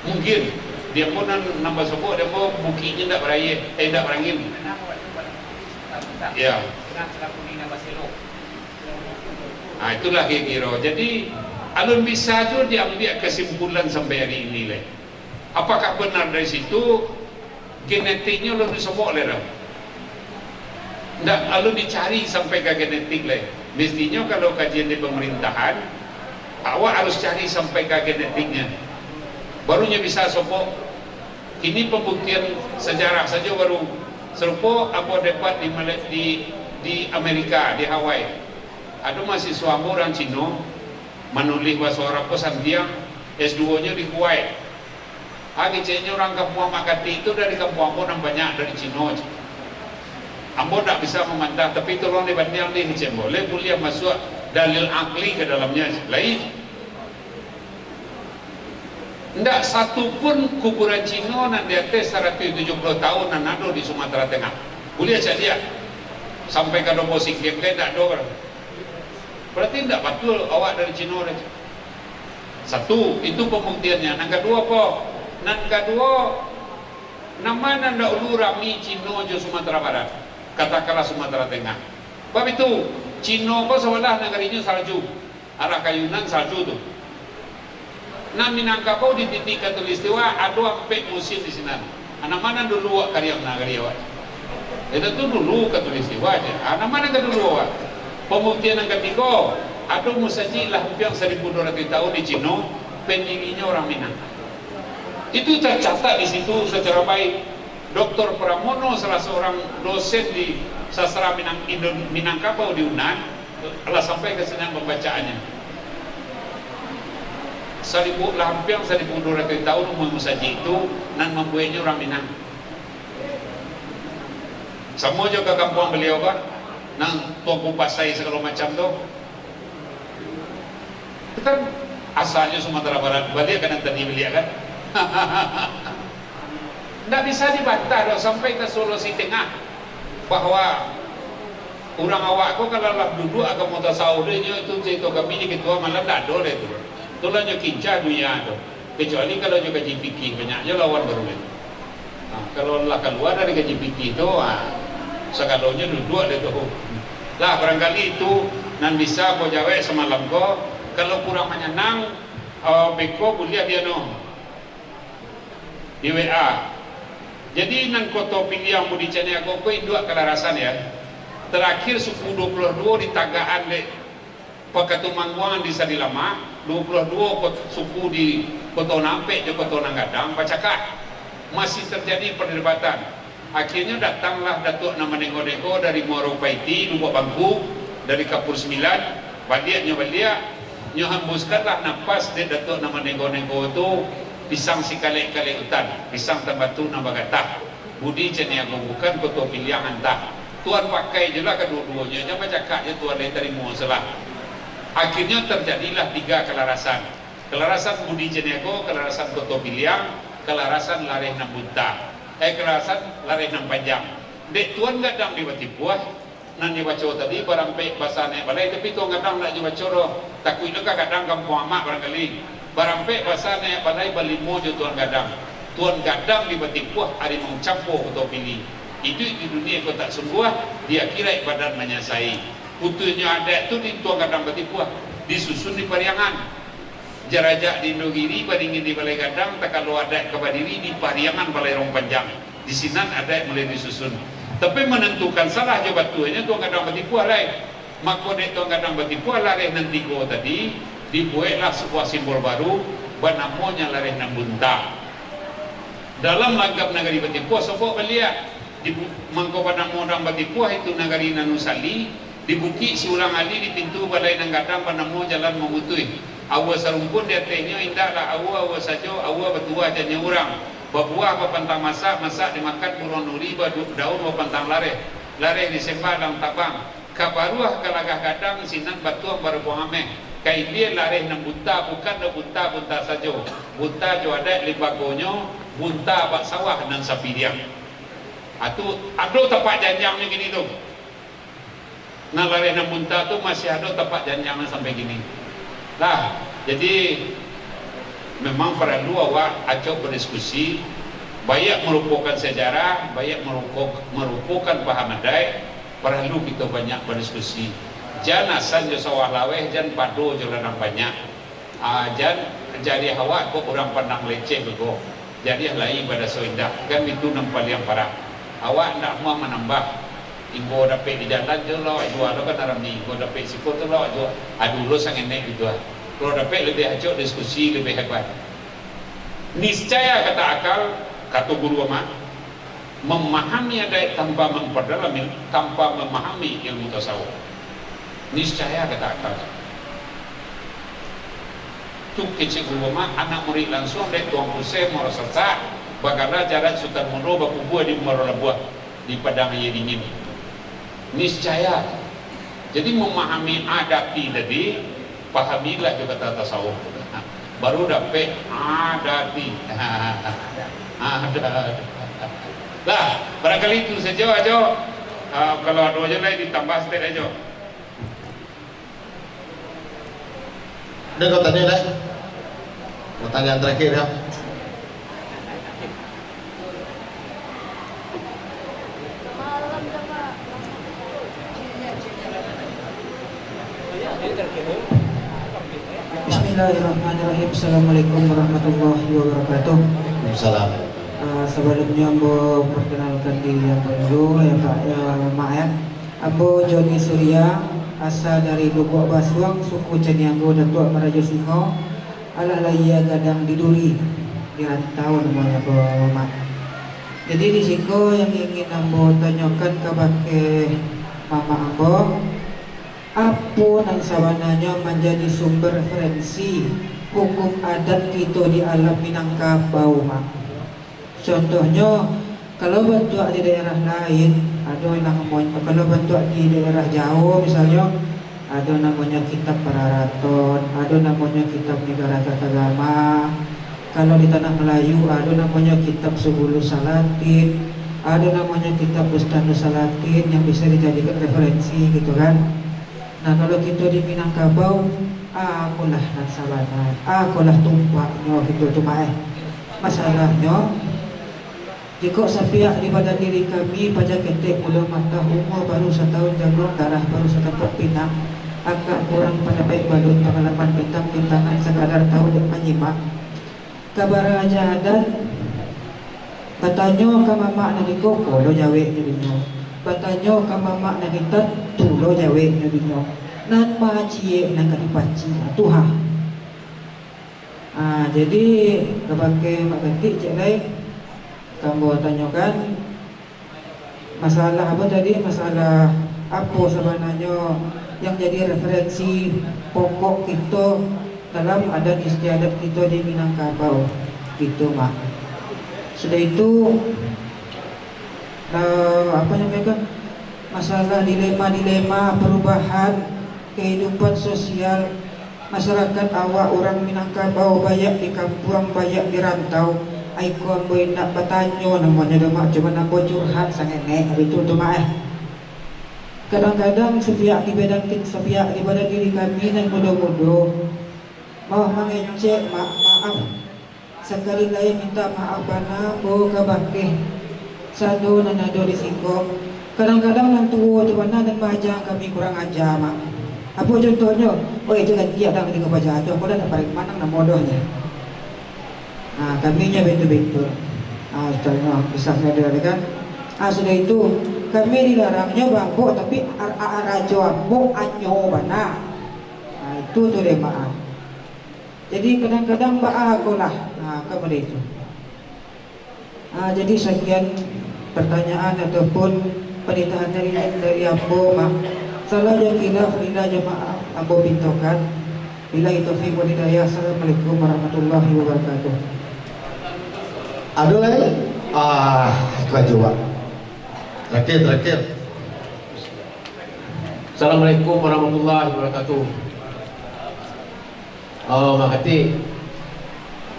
mungkin dia pun nambah sokok, dia pun bukitnya tidak beraya, tidak berangin. Ya. Nah, itulah kira-kira. Jadi alun bisa tu diambil kesimpulan sampai hari ini lah. Apakah benar dari situ genetiknya belum disobok le dah. Ndak lalu dicari sampai ke genetik le. Mestinya kalau kajian di pemerintahan awak harus cari sampai ke genetiknya. Barunya bisa sobok. Ini pembuktian sejarah saja baru serupa apa dapat di Amerika, di Hawaii. Ada mahasiswa orang Cina menulis bahasa Arab Santiang, S2-nya di Kuwait. Kecilnya orang kampung Makati itu dari kampung Ambon yang banyak dari Cina. Ambon tak bisa memantah, tapi tolong dibanding di kecil boleh kuliah masuk dalil akli ke dalamnya. Lain. Tidak satu pun kuburan Cina yang di atas 170 tahun yang ada di Sumatera Tengah. Boleh saja dia. sampai ke dombo singkir ke tak ada. Berarti tidak betul awak dari Cina. Satu, itu pembuktiannya. Yang kedua apa? Yang kedua, nama nanda ulu rami Cina jo Sumatera Barat, katakanlah Sumatera Tengah. Sebab itu Cina kau sebelah negarinya salju, arah Kayunan salju tu. Nah Minangkabau di titik katulistiwa ada sampai musim di sini. Anak mana dulu awak karya negari awak? Itu tu dulu katulistiwa aja. Anak mana ke dulu awak? Pembuktian yang ketiga, ada musajid lah hampir 1200 tahun di Cina, pendirinya orang Minang. Itu tercatat di situ secara baik. Dr. Pramono, salah seorang dosen di sastra Minangkabau di UNAN, telah sampai ke senang pembacaannya. Hampir 1200 tahun umur musajid itu, dan membuatnya orang Minang. Sama juga kampung beliau kan, nang tuan pasai segala macam tu. Itu kan asalnya Sumatera Barat, balik kan yang tadi beliau kan. Tidak bisa dibantah sampai ke Sulawesi Tengah bahwa orang awak ko kalau lah duduk agak mau tasawufnya itu cerita kami ni ketua malam tak ada itu. Itulah yang kincah dunia tu. Kecuali kalau juga gaji fikih banyaknya lawan baru itu. Nah, kalau lah keluar dari gaji fikih itu, sekadaunya duduk dia tu. Lah barangkali itu nan bisa kau jawab semalam ko kalau kurang menyenang beko kuliah dia no di WA. Jadi nan koto pilih yang mau dicari aku ko dua kelarasan ya. Terakhir suku 22 di Tagaan le Pakatumangguangan di Sadilama, 22 suku di Kota Nampe di Kota Nanggadang Pacakak. Masih terjadi perdebatan. Akhirnya datanglah Datuk nama Nengo-Nengo dari Muaro Paiti, Lubuk Bangku, dari Kapur 9, baliaknya hembuskanlah nafas di Datuk nama Nengo-Nengo itu pisang si kalik-kalik hutan, pisang tambatu nama gatah, budi ceniago bukan koto pilihan antah. Tuan pakai je lah kedua-duanya, jangan cakapnya Tuan lain terima salah. Akhirnya terjadilah 3 kelarasan. Kelarasan budi ceniago, kelarasan koto pilihan, kelarasan lareh nambunta. Kelarasan lareh nam panjang. Dek tuan gadang di Batipuah nan di baca tadi barang baik bahasane balai tapi tuan gadang nak di baca ro takui dekat gadang kampung amak barangkali barang baik bahasane balai balimo je tuan gadang di Batipuah ada mencampur atau pilih itu di dunia kau tak sungguh dia kira badan menyasai putunya ada tu di tuan gadang Batipuah disusun di Pariangan Jarajak di Indogiri bandingin di Balai Gadang, tak kalau ada Kabadiri di Pariangan Balai Rong Panjang. Di Sinan ada mulai disusun. Tapi menentukan salah je batuannya Tuan Gadang Batipuah lain. Maka dek Tuan Gadang Batipuah lareh nanti ko tadi dibuatlah sebuah simbol baru bernamanya lareh Nambunta. Dalam langgam negari Batipuah sebab beliau di mangko panamo orang Batipuah itu negari Nanusali di Bukit Siulang Ali di pintu Balai Nanggadang panamo jalan memutui. Awa sarumpun dia tehnya indahlah awa sajo awa bertua janya orang berbuah berpantang masak dimakan burung nuri daun berpantang lareh disembah dalam tabang kabaruah kalagah gadang sinan batuang baru buang ameh kai dia lareh nam bunta bukan dah bunta sajo bunta jo ada libagonyo bunta bak sawah dan sapi dia atu ada tempat janjangnya gini tu nah lareh nam bunta tu masih ada tempat janjangnya sampai gini lah, jadi memang perlu awak ajak berdiskusi, banyak merupakan sejarah, banyak merupakan paham adai, perlu kita banyak berdiskusi. Jangan asal je sawah laweh, jangan padu je ladang banyak. Jangan jadi awak kok orang pandang leceh begitu. Jadi lain pada soindah, kan itu nampak yang parah. Awak nak mau menambah. Ibu dapat di jalan je lah, ibu ada kan dalam ni, ibu dapat sikut tu lah, ibu aduh lo sangat naik gitu. Kalau dapat lebih ajak diskusi lebih hebat. Niscaya kata akal, kata guru amat, memahami adat tanpa memperdalami, tanpa memahami ilmu tasawuf. Niscaya kata akal. Tu kecil guru amat, anak murid langsung dari tuang pusat merasa sah, bagaimana jalan Sultan Mono berkubuah di Marolabuah di Padang Air Dingin. Niscaya. Jadi memahami adati tadi, pahamilah juga kata tasawuf. Baru dapat adati. Lah, barangkali itu saja aja. Kalau ada aja lah ditambah state aja. Ini kau tanya lah. Pertanyaan terakhir ya. Bismillahirrahmanirrahim. Assalamualaikum warahmatullahi wabarakatuh. Salam. Sebelumnya ambo perkenalkan diri ambo dulu ya Pak ya Mak ya. Ambo Joni Surya, asal dari Lubuk Basuang, suku Caniago, Datuk Meraja Singo, ala laya gadang di Duri, di rantau namanya Ambo Mak. Jadi di Singo yang ingin ambo tanyakan kepada Mama Ambo, apa yang sebenarnya menjadi sumber referensi hukum adat kita di alam Minangkabau, Mak? Contohnya, kalau bentuk di daerah lain, ada yang namanya, kalau bentuk di daerah jauh misalnya, ada namanya kitab Pararaton, ada namanya kitab Negara Tatagama. Kalau di tanah Melayu, ada namanya kitab Subulu Salatin, ada namanya kitab Bustanus Salatin yang bisa dijadikan referensi gitu kan. Nah kalau kita di Minangkabau, akulah naksabana, akulah tumpaknya gitu cuma masalahnya, jika sepihak daripada diri kami pada ketik mula mata umur baru 1 tahun jagung darah baru 1 tempat pinang, agak kurang pada baik balut pengalaman bintang-bintangan sekadar tahu dan menyimak. Kabar Raja Adat, katanya ka mama na di koko lo jawe jadinya. Batanyo ka mama na ditat tulo jawe jadinya. Nan macie nang kadipaci tuha. Jadi kebagai mak ganti cek lain kamu tanyakan masalah apa tadi, masalah apa sebenarnya yang jadi referensi pokok kita dalam adat istiadat kita di Minangkabau gitu mak. Sudah itu apa namanya, masalah dilema-dilema perubahan kehidupan sosial masyarakat awak orang Minangkabau, banyak di kampung, banyak di rantau. Aku ambo nak bertanya namanya demak, cuma ambo curhat sangat nek itu tu mak. Kadang-kadang sepihak di badan diri kami dan bodoh-bodoh mau mengecek maaf sekali lagi minta maaf karena bo kabake sado nanado di singkong. Kadang-kadang nang tua tu mana dan baca kami kurang ajar mak. Apa contohnya? Oh itu kan dia dah ketika baca aja, kau dah paling mana nak bodohnya. Kaminya betul-betul. Setelah bisa saya kan. Sudah itu kami dilarangnya bangko tapi rajo ambo anyo bana. Itu tu deh maaf. Jadi kadang-kadang aku lah. Kepada itu. Jadi sekian pertanyaan ataupun pernyataan dari ambo mak. Salah yang khilaf lina jemaah ambo pintokan. Bila itu fi hidayah. Assalamualaikum warahmatullahi wabarakatuh. Ada lagi? Kau jawab. Terakhir. Assalamualaikum warahmatullahi wabarakatuh. Makati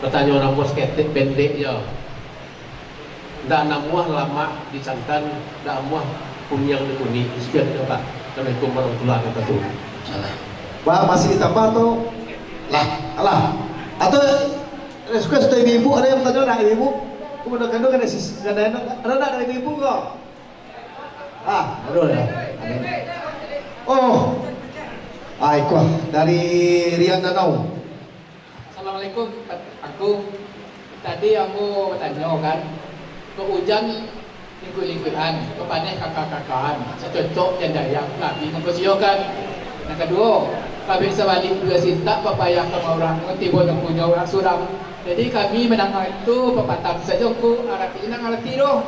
pertanyaan orang bos ketik pendek je. Dah namuah lama dicantan, dah namuah punyang dikuni. Sekian Pak. Assalamualaikum warahmatullahi wabarakatuh. Wah, masih ditambah atau? Alah. Atau request dari ibu, ada yang tanya dari ibu? Kemudian kandung ada dari ibu kok? Aduh ya. Oh, Aiko dari Rian Danau. Assalamualaikum. Aku tadi aku bertanya kan, ke hujan lingkup-lingkupan, ke panen kakak-kakakan, secocok yang daya nabi ngomong kan. Yang kedua, kami sebalik dua sintak papayah ke orang tiba yang punya orang suram. Jadi kami mendengar itu pepatah saja aku artinya ngerti doh.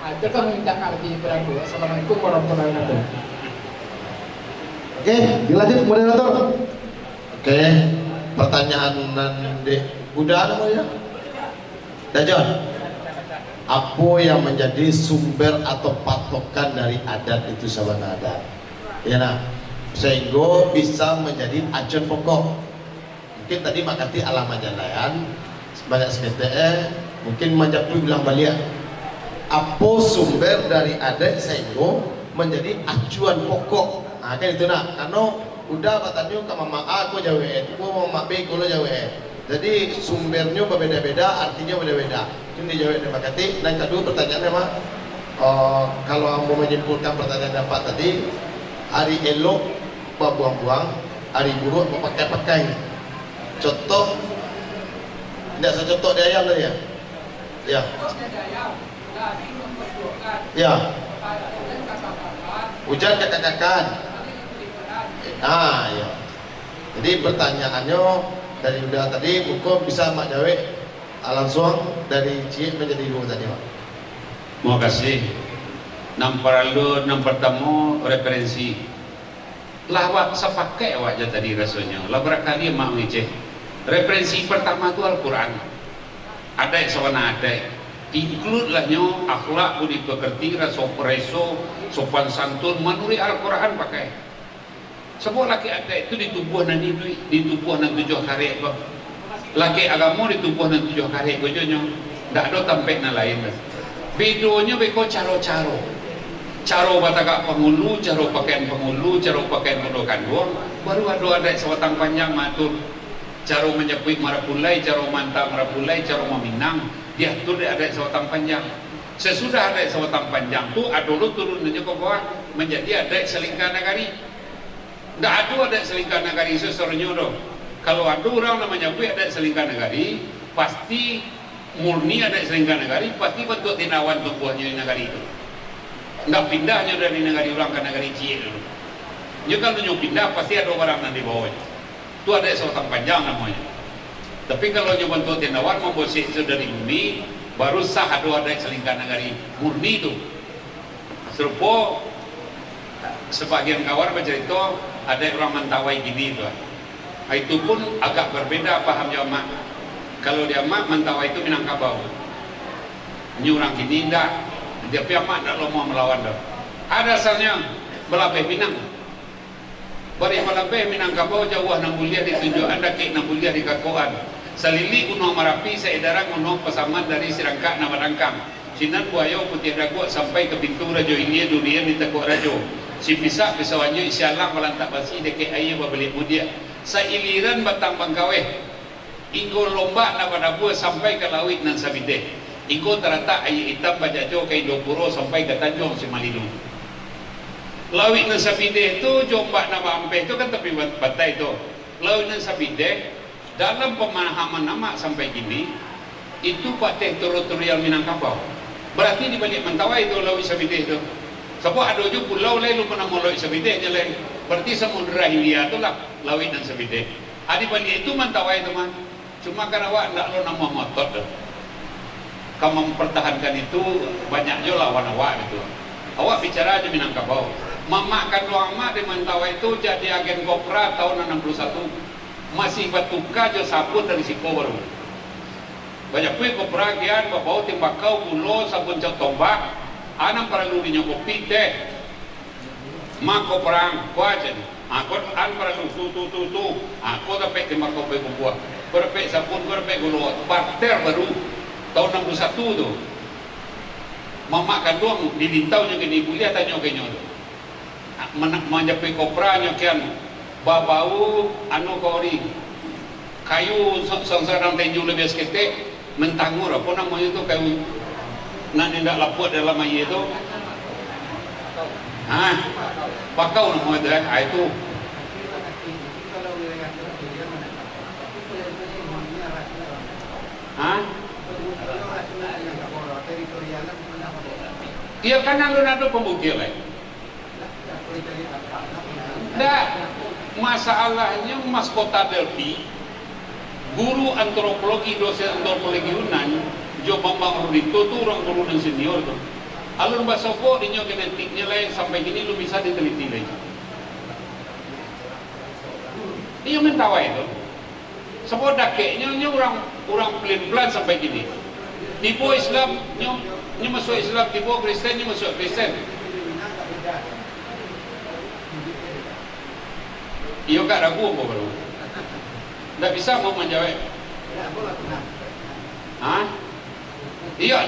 Itu kami minta ngerti kepada aku. Assalamualaikum warahmatullahi wabarakatuh. Oke, dilanjut moderator. Oke, pertanyaan nanti udah namanya. Dajon, apa yang menjadi sumber atau patokan dari adat itu sahabat adat? Ya nah, sehingga bisa menjadi acuan pokok. Mungkin tadi makati alam majalayan banyak SPTE, mungkin Majapahit bilang balik apa sumber dari adat sehingga menjadi acuan pokok. Nah kan itu nak, karena udah katanya ke mama A aku jauh ku mama B aku jauh. Jadi sumbernya berbeda-beda, artinya beda-beda. Itu dijawab dengan kati. Dan kedua pertanyaannya mah, kalau mau menyimpulkan pertanyaan Pak tadi, hari elok buang-buang, hari buruk mau pakai-pakai. Contoh, tidak secontoh di ayam tadi ya? Ya. Ya. Hujan kakak-kakan. Ya. Jadi pertanyaannya dari udah tadi buku bisa Mak Jawe langsung dari Cik menjadi dulu tadi Pak. Terima kasih. Nam pertama referensi. Lawak sepakai wajah tadi rasanya. Lah berkali mak ngeceh. Referensi pertama itu Al-Quran. Ada yang sawana ada. Include lahnya akhlak budi pekerti, reso, sopan santun, menurut Al-Quran pakai. Semua laki ada itu di tubuh nanti di tubuh nanti 7 hari kok. Laki agama di tubuh nanti 7 hari gojonya. Ndak ada tempat na lain. Bedonya beko caro-caro. Caro bataka pengulu, caro pakaian pengulu, caro pakaian pendokan doang. Baru ada sewatang panjang matur. Caro menyepit marapulai, caro mantap marapulai, caro meminang. Dia tu dia ada sewatang panjang. Sesudah ada sewatang panjang tu adulu turun aja ke bawah menjadi ada selingkah nagari. Nggak ada selingkah nagari sesornya dong. Kalau ada orang namanya gue ada selingkah nagari, pasti murni ada selingkah nagari, pasti bentuk tinawan tubuhnya nagari itu. Nggak pindahnya dari negari orang ke negari Cie dulu. Jadi kalau nyu pindah pasti ada orang nanti bawahnya. Itu ada sewatang panjang namanya. Tapi kalau nyu bentuk tinawan membosik itu dari bumi, baru sah ada selingkah nagari murni itu. Serupa sebagian kawan bercerita ada orang mentawai gini tu. Itu pun agak berbeda pahamnya mak. Kalau dia mak mentawai itu Minangkabau. Ini orang gini enggak. Dia pihak mak enggak mau melawan dah. Ada asalnya Belape Minang. Bari Belape Minangkabau jauh nang mulia ditunjuk anda ke nang mulia di Kakoan. Salili Gunung Marapi seedaran Gunung Pasaman dari Sirangka nama Rangkang. Sinan Buayo Putih Dago sampai ke pintu Rajo India dunia di Tekuk Rajo. Si pisak pisawannya insyaallah melantak basi deke ayu babalik mudia. Sailiran batang Bangkawe. Inggo lomba na pada buah sampai ke lawit nan Sabide. Inggo terata ayu hitam bajajo ke Indopuro sampai ke Tanjung Simalilu. Lawit nan Sabide itu jombak nama ampe itu kan tepi batai itu. Lawit nan Sabide dalam pemahaman nama sampai gini itu Pak teritorial Minangkabau. Berarti di balik Mentawai itu Lawit Sabide itu. Sebab ada juga pulau lain lu pernah mau Lawit Sabide aja lain. Berarti Samudra Hindia itu lah Lawit dan Sabide. Adi balik itu Mentawai teman. Cuma karena awak tidak lo nama motor dah. Kamu mempertahankan itu banyaknya lawan awak itu. Awak bicara aja Minangkabau. Mama kan doang mak di Mentawai itu jadi agen Kopra tahun 61. Masih batuka jo sabun dari Siko baru. Banyak pun Kopra gian bau tembakau bulo sabun cat tombak. Anam perlu dinyokopi teh. Mako perang kuajen. Aku an perlu tu. Aku dapat tembakau baik buah. Berpek sabun, berpek gulu, barter baru tahun 61 tu. Mama kan doang dilintau nya ke ibu lihat tanya ke nyodo. Menjapai kopra nyokian babau anu kori. Kayu sangsaran tenju lebih sekete mentangur apa namanya itu kayu nak tidak laput dalam air itu. Bakau namanya itu. Iya kan ada pembuktian. Nah, masalahnya Mas Kota Delphi, guru antropologi, dosen antropologi Yunan, Jo Bambang Rudito tuh orang guru dan senior tuh. Alun Basoko dinyo genetiknya lah sampai gini lu bisa diteliti lagi. Dia mentawa itu. Sebab dakeknya orang pelan-pelan sampai gini. Tiba Islam nyo masuk Islam, tiba Kristen nyo masuk Kristen. Iyo gak ragu apa baru? Tidak bisa mau menjawab. Iya,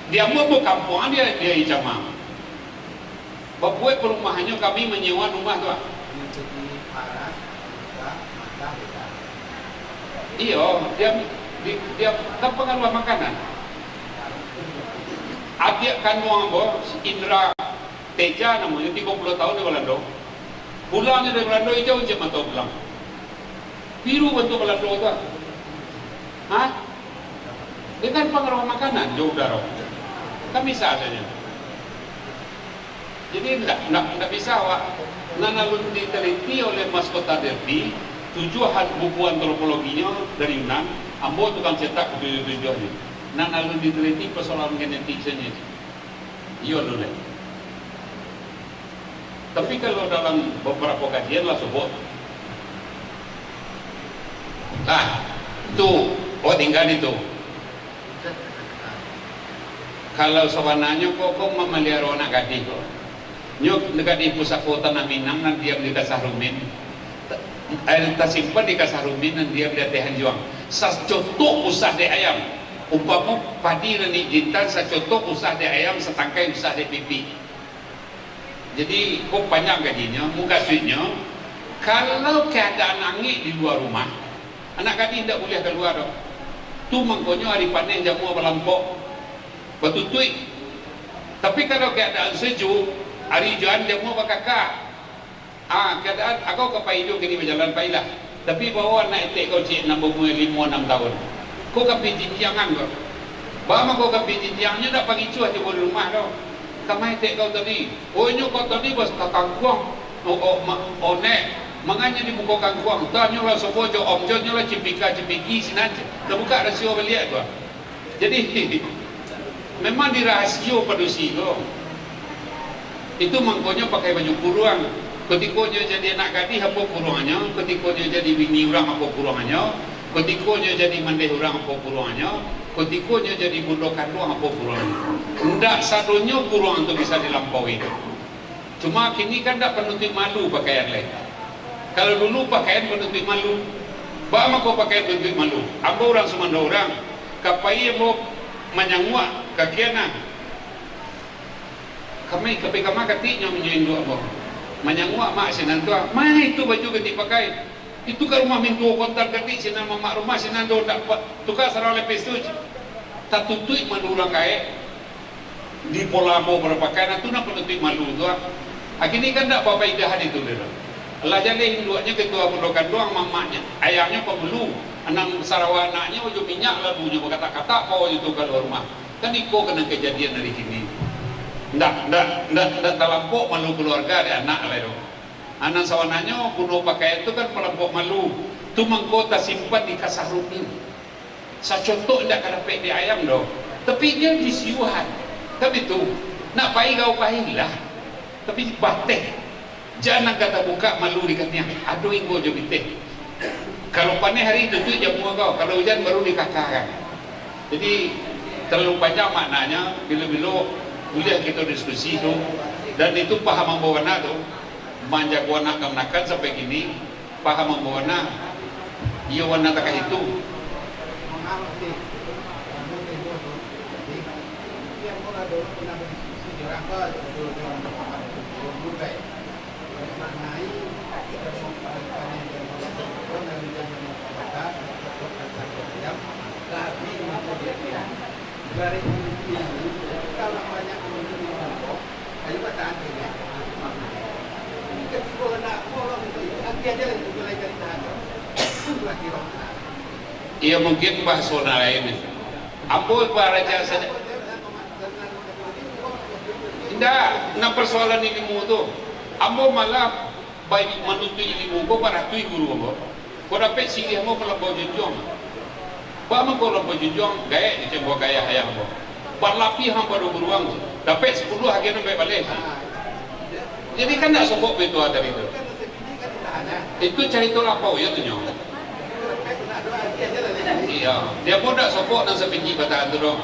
dia mau kampung dia ijamah. Buat perumahannya kami menyewa rumah tu. Iya, dia kan pengaruh makanan. Adik kandung ambo Indra Teja namanya 30 tahun di Belanda. Pulangnya dari Belanda hijau je mantau pulang. Biru bentuk Belanda tu. Hah? Dia kan pengaruh makanan jauh darah. Kan bisa saja. Jadi tidak bisa awak lalu diteliti oleh Mas Kota Derby tujuan buku antropologinya dari Yunan, ambo tukang cetak video-videonya. Lalu diteliti persoalan genetiknya. Iya dulu. Tapi kalau dalam beberapa kajian lah sebut, tuh, tinggal itu. Kalau sawananya kok memelihara anak gadis kok. Nyok dekat di pusat kota Minang nan diam di Kasarumin. Tersimpan di Kasarumin nan diam di Tehan Juang. Sacotok usah de ayam. Umpama padi dan jintan sacotok usah de ayam setangkai usah de pipi. Jadi kok panjang gajinya, muka suitnya. Kalau keadaan angin di luar rumah, anak gadis tidak boleh keluar dong. Tu mangkonyo hari panen jamu melampok. Batutui. Tapi kalau keadaan sejuk, hari jalan dia mau kakak. Keadaan aku kapai hidup kini berjalan pailah. Tapi bawa anak etek kau cik 5-6 tahun. Kau kapi jinjangan kau. Bawa kau kapi jinjangnya tak pagi cuah di rumah kau. Kamai etek kau tadi. Oh nyo kau tadi bos kakangkuang. Oh nek. Manganya di buku kangkuang. Tanya lah sopojo om jonyo lah cipika-cipiki sinanci. Terbuka rasio beliak tu. Jadi memang dirahasio padusi kau. Itu mangkonya pakai baju kurung. Ketikonya jadi anak gadis apa kurungannya, ketikonya jadi bini orang apa kurungannya, ketikonya jadi mandeh orang apa kurungannya, ketikonya jadi budak kandung apa kurungannya. Ndak sadonya kurungan itu bisa dilampaui. Cuma kini kan tak penutup malu pakaian lain. Kalau dulu pakaian penutup malu, bama kau pakaian penutup malu. Apa orang semanda orang, kapai mau menyangua kakianan. Kami katiknya menyendu apa? Menyangua mak sinan tua. Mana itu baju ganti pakai? Itu ke rumah mintu kontar ganti sinan mak rumah sinan do tak tukar sarang lepis tu. Tak tutui malu orang kaya. Di pola mau berpakaian itu nak penutup malu tu. Akhirnya kan tak apa idahan itu dia. Allah jadi hinduannya ketua pendokan doang mamanya, ayahnya pembelu, anak Sarawak anaknya ujung minyak lalunya berkata-kata kau itu kalau rumah. Kan iko kena kejadian dari sini. Ndak terlampau malu keluarga ada anak lah itu. Anak sawananya kuno pakaian itu kan terlampau malu. Tu mangkota simpan di Kasarumin. Saya contoh ndak kadapek di ayam dong. Tapi dia disiuhan. Tapi tu nak pai kau pailah. Tapi bateh. Jangan kata buka malu di katnya. Aduh ingo jo biteh. Kalau panen hari itu tu jamu kau. Kalau hujan baru dikakakan. Jadi terlalu panjang maknanya bila-bila boleh kita diskusi tu, dan itu paham membawana tu manja warna kemenakan sampai gini paham membawana ia warna tak itu kalau banyak kelompok, ayo bataan ini. Ketika nak bolong itu, nanti aja lagi mulai dari sana. Lagi orang. Ia mungkin bahasa lain. Ampun para jasa. Tidak, nak persoalan ini tu. Ambo malah baik menuntut ilmu ko para tui guru ambo. Ko dapat sini ambo melampau junjung. Bama ko melampau junjung, gaya di cembo gaya ayah ambo. Berlapi hamba dua beruang, dapat 10 agen sampai balik. Jadi kan tak sokok itu ada itu. Itu cerita lapau ya tu nyong. Iya, dia pun tak sokok dan sepinji bataan tu dong.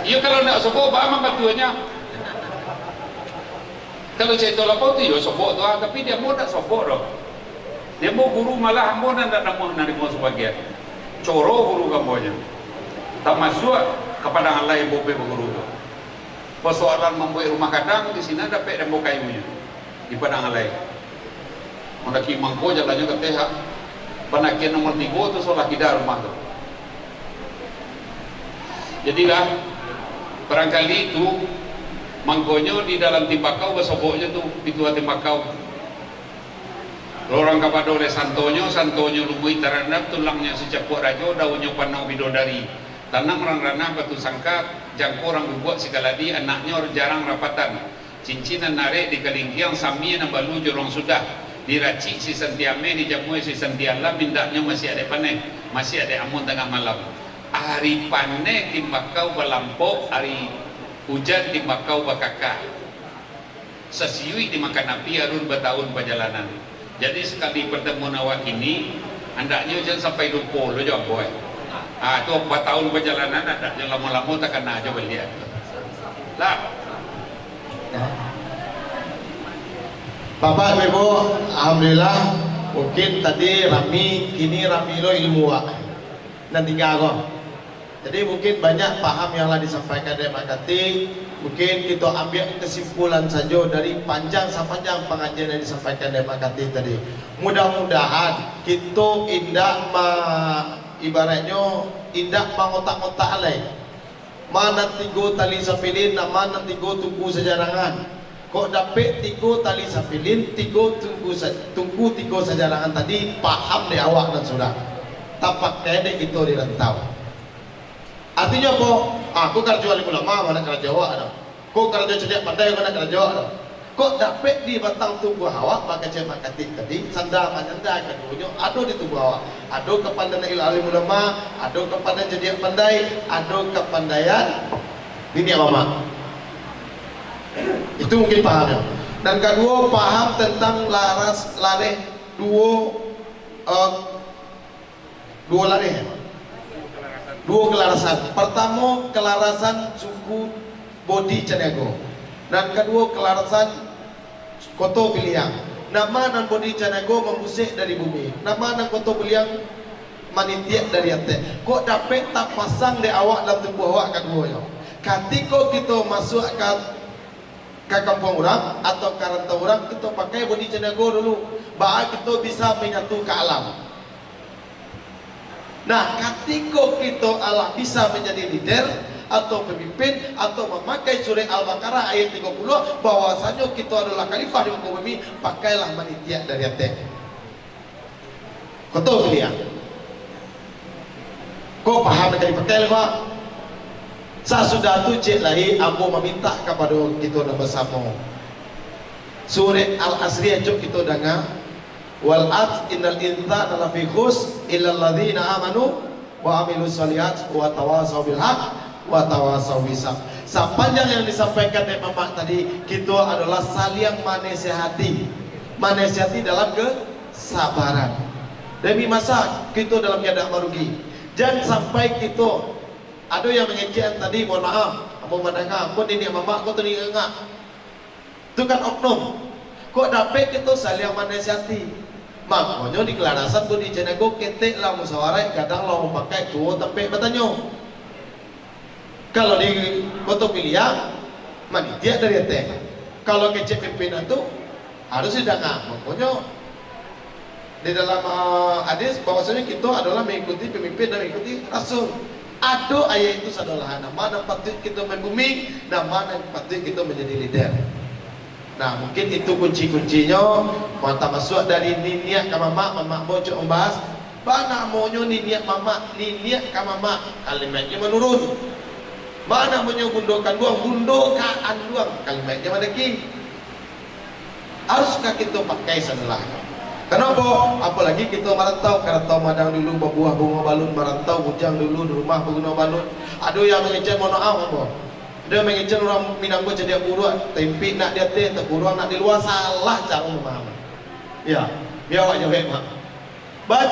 Iya kalau tak sokok, bama batuannya. Kalau cerita lapau tu ya sokok tu, tapi dia pun tak sokok dong. Dia mau guru malah hamba dan tak nak sebagian. Coro guru kamunya. Tak masuk kepada Allah yang boleh berguru. persoalan membuat rumah kadang di sini ada pek demo kayunya di Padang Alai. Mendaki mangko jalannya ke TH. Penakian nomor 3 itu solah kita rumah tu. Jadilah barangkali itu mangkonya di dalam timbakau besoboknya tu itu timbakau. Orang kepada oleh santonyo lumui terhadap tulangnya secapuk rajo daunnya panau bidodari. Tanam ranah batu sangkat jangko orang buat sekaladi anaknya orang jarang rapatan. Cincinan narik di kalingkiang sami nambalu jorong sudah. Diracik si sentiame dijamui si sentiala mindaknya masih ada panen, masih ada amun tengah malam. Hari panen timbakau balampok, hari hujan timbakau bakaka. Sesiui dimakan api arun bertahun perjalanan. Jadi sekali pertemuan awak ini, andaknya jangan sampai lupa lo jawab boy. Itu 4 tahun perjalanan andaknya lama-lama tak kena aja beliau. Lah. Bapak Ibu, alhamdulillah mungkin tadi rami, kini rami lo ilmu nanti gago. Jadi mungkin banyak paham yang telah disampaikan dari Makati. Mungkin kita ambil kesimpulan saja dari panjang sepanjang pengajian yang disampaikan dari Makati tadi. Mudah-mudahan kita indah ibaratnya indah mengotak-otak alai. Mana 3 tali sapilin, mana 3 tunggu sejarangan. Kok dapat 3 tali sapilin, 3 tunggu 3 sejarangan tadi paham di awak dan sudah. Tapak kedek itu dirantau. Artinya kok aku kerja alim ulama mana kerja awak ada. Kok kerja cerdik pandai mana kerja awak ada. Kok dapat di batang tubuh awak pakai cemak katik tadi sanda panjanda keduanya ada di tubuh awak. Ada kepandaian alim ulama, ada kepandaian cerdik pandai, ada kepandaian ini apa? Itu mungkin pahamnya. Dan kedua paham tentang dua kelarasan. Pertama kelarasan suku bodi Caniago, dan kedua kelarasan koto biliang. Nama dan bodi Caniago membusik dari bumi. Nama dan koto biliang manitiak dari ate. Kok dapat tak pasang di awak dalam tubuh awak keduanya. Ketika kita masuk ke kampung orang atau ke rantau orang, kita pakai bodi Caniago dulu, bahawa kita bisa menyatu ke alam. Nah, ketika kita Allah bisa menjadi leader atau pemimpin atau memakai surah Al-Baqarah ayat 30 bahwasanya kita adalah khalifah di muka bumi, pakailah manitia dari hati. Kau tahu dia? Kau paham dari pakai Pak? Sesudah tu cik lahi ambo meminta kepada kita dan bersama surah Al-Asriyah jom kita dengar. Wal at innal insana lafi khus illa alladzina amanu wa amilus solihat wa tawasau bil haq wa tawasau bis sabr. Sepanjang yang disampaikan oleh Mama tadi, kita adalah saling menasihati dalam kesabaran. Demi masa kita dalam keadaan merugi. Jangan sampai kita ada yang mengejek tadi, mohon maaf, apa mendengar, kau ini Mama, kau tadi enggak. Itu kan oknum. Kok dapat kita saling menasihati. Makanya di kelarasan tu di Caniago ketek lah musyawarah kadang lah memakai tua tapi bertanya. Kalau di Kota Pilihan manitia dari teh. Kalau kecek pimpinan tu harus didengar. Makanya di dalam hadis bahwasanya kita adalah mengikuti pemimpin dan mengikuti rasul. Ada ayat itu sederhana. Mana patut kita membumi dan mana patut kita menjadi leader. Nah, mungkin itu kunci-kuncinya. Mata masuk dari niat ke mama bocok membahas. Mana maunya niat mama, niat ke mama. Kalimatnya menurun. Mana maunya gundokan luang. Kalimatnya mana ki? Haruskah kita pakai sebelah? Kenapa? Apalagi kita merantau, kerantau madang dulu, berbuah bunga balun, merantau bujang dulu, di rumah berguna balun. Ada yang mengejar mohon maaf apa? Dia mengejar orang Minanggo jadi buruan, tempi nak dia teh, tak buruan nak di luar, salah cara memahami. Ya, biar awak jawab mak.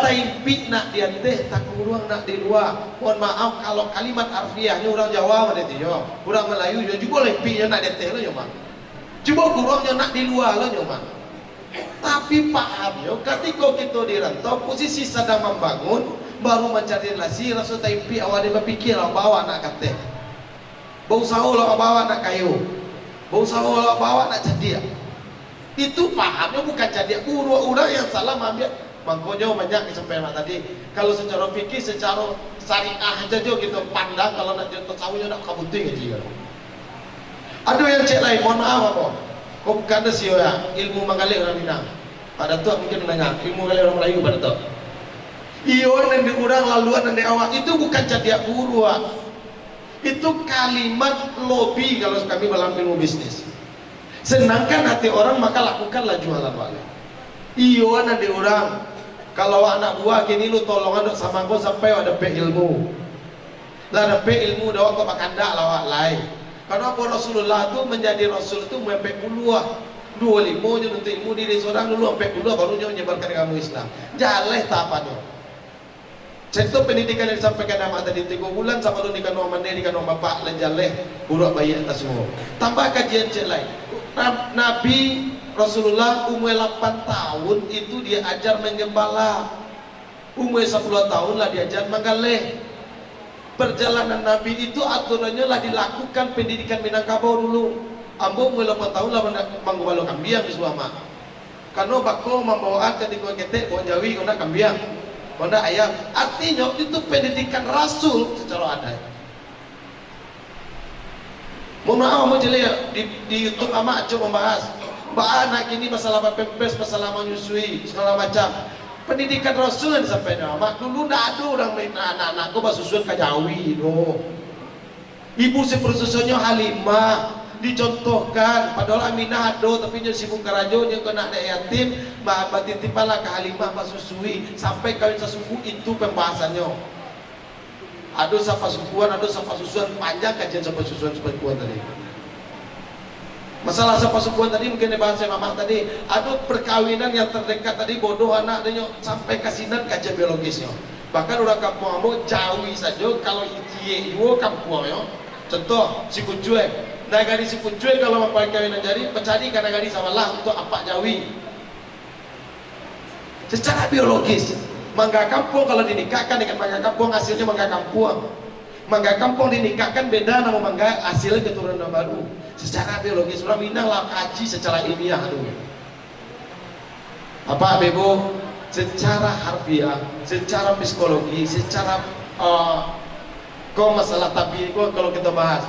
Tempi nak dia teh, tak buruan nak di luar. Mohon maaf kalau kalimat harfiahnya orang Jawa mana tu yo, orang Melayu yo juga lempinya nak dia teh lah yo mak. Cuba buruannya nak di luar lah yo mak. Tapi paham yo, ketika kita di rantau, posisi sedang membangun, baru mencari relasi, rasa tempi awak dia berfikir bawa nak kata. bau sawo lo bawa nak kayu, bau sawo lo bawa nak jadi. Itu pahamnya bukan jadi orang yang salah ambil. Makanya banyak disampaikan tadi. Kalau secara fikih, secara syariah aja jo gitu pandang kalau nak jatuh sawunya nak kabuting aja. Ada yang cek lain, mohon maaf apa? Kau bukan ada sih ya ilmu manggali orang Minang. Pada tu mungkin mendengar ilmu manggali orang Melayu pada tu. Iyo nanti orang laluan nanti awak itu bukan jadi guru. Itu kalimat lobby kalau kami dalam ilmu bisnis. Senangkan hati orang maka lakukanlah jualan wale. Iyo nanti orang kalau anak buah gini lu tolongan sama kau sampai ada pe ilmu. Lah ada pe ilmu dah waktu makanda lawak lain. Karena Rasulullah tu menjadi Rasul tu sampai puluh 25 je untuk ilmu diri seorang dulu sampai puluh baru dia menyebarkan agama Islam. Jaleh tahapannya. Contoh pendidikan yang disampaikan nama tadi 3 bulan sama lu nikah nama mandi nikah nama bapak lenjaleh budak bayi atas semua. Tambah kajian cek lain. Nabi Rasulullah umur 8 tahun itu dia ajar menggembala. Umur 10 tahun lah diajar menggaleh. Perjalanan Nabi itu aturannya lah dilakukan pendidikan Minangkabau dulu. Ambo umur 8 tahun lah menggembala kambing di Suama. Karena bako membawa ketika ketek bawa Jawi kena kambing, kena ayam. Artinya itu pendidikan Rasul secara adat. Mohon maaf mau jelas di YouTube amak coba membahas anak ini masalah pempes, masalah menyusui, segala macam. Pendidikan Rasul yang disampaikan amak dulu tidak ada orang main anak-anakku basusun kajawi do. Ibu si persusunnya Halimah dicontohkan, padahal Aminah ada tapi dia sibuk kerajo dia kena ada yatim, mbak titipalah ke Halimah basusui sampai kawin sesuku itu pembahasannya. Ada sapa sukuan, ada sapa susuan, panjang kajian sapa susuan tadi. Masalah sapa sukuan tadi mungkin dibahas saya mama tadi. Ada perkawinan yang terdekat tadi bodoh anak dia sampai kasinan kajian biologisnya. Bahkan orang kampung ambo Jawi saja kalau itie yo kampungnya. Contoh si Kucue. Nagari si Kucue kalau mempunyai kawinan jadi pencari karena nagari sama lah untuk apa Jawi. Secara biologis mangga kampung kalau dinikahkan dengan mangga kampung hasilnya mangga kampung. Mangga kampung dinikahkan beda nama mangga hasilnya keturunan baru. Secara biologis orang Minang lah kaji secara ilmiah dulu. Apa Bebo? Secara harfiah, secara psikologi, secara kau masalah tabi kalau kita bahas.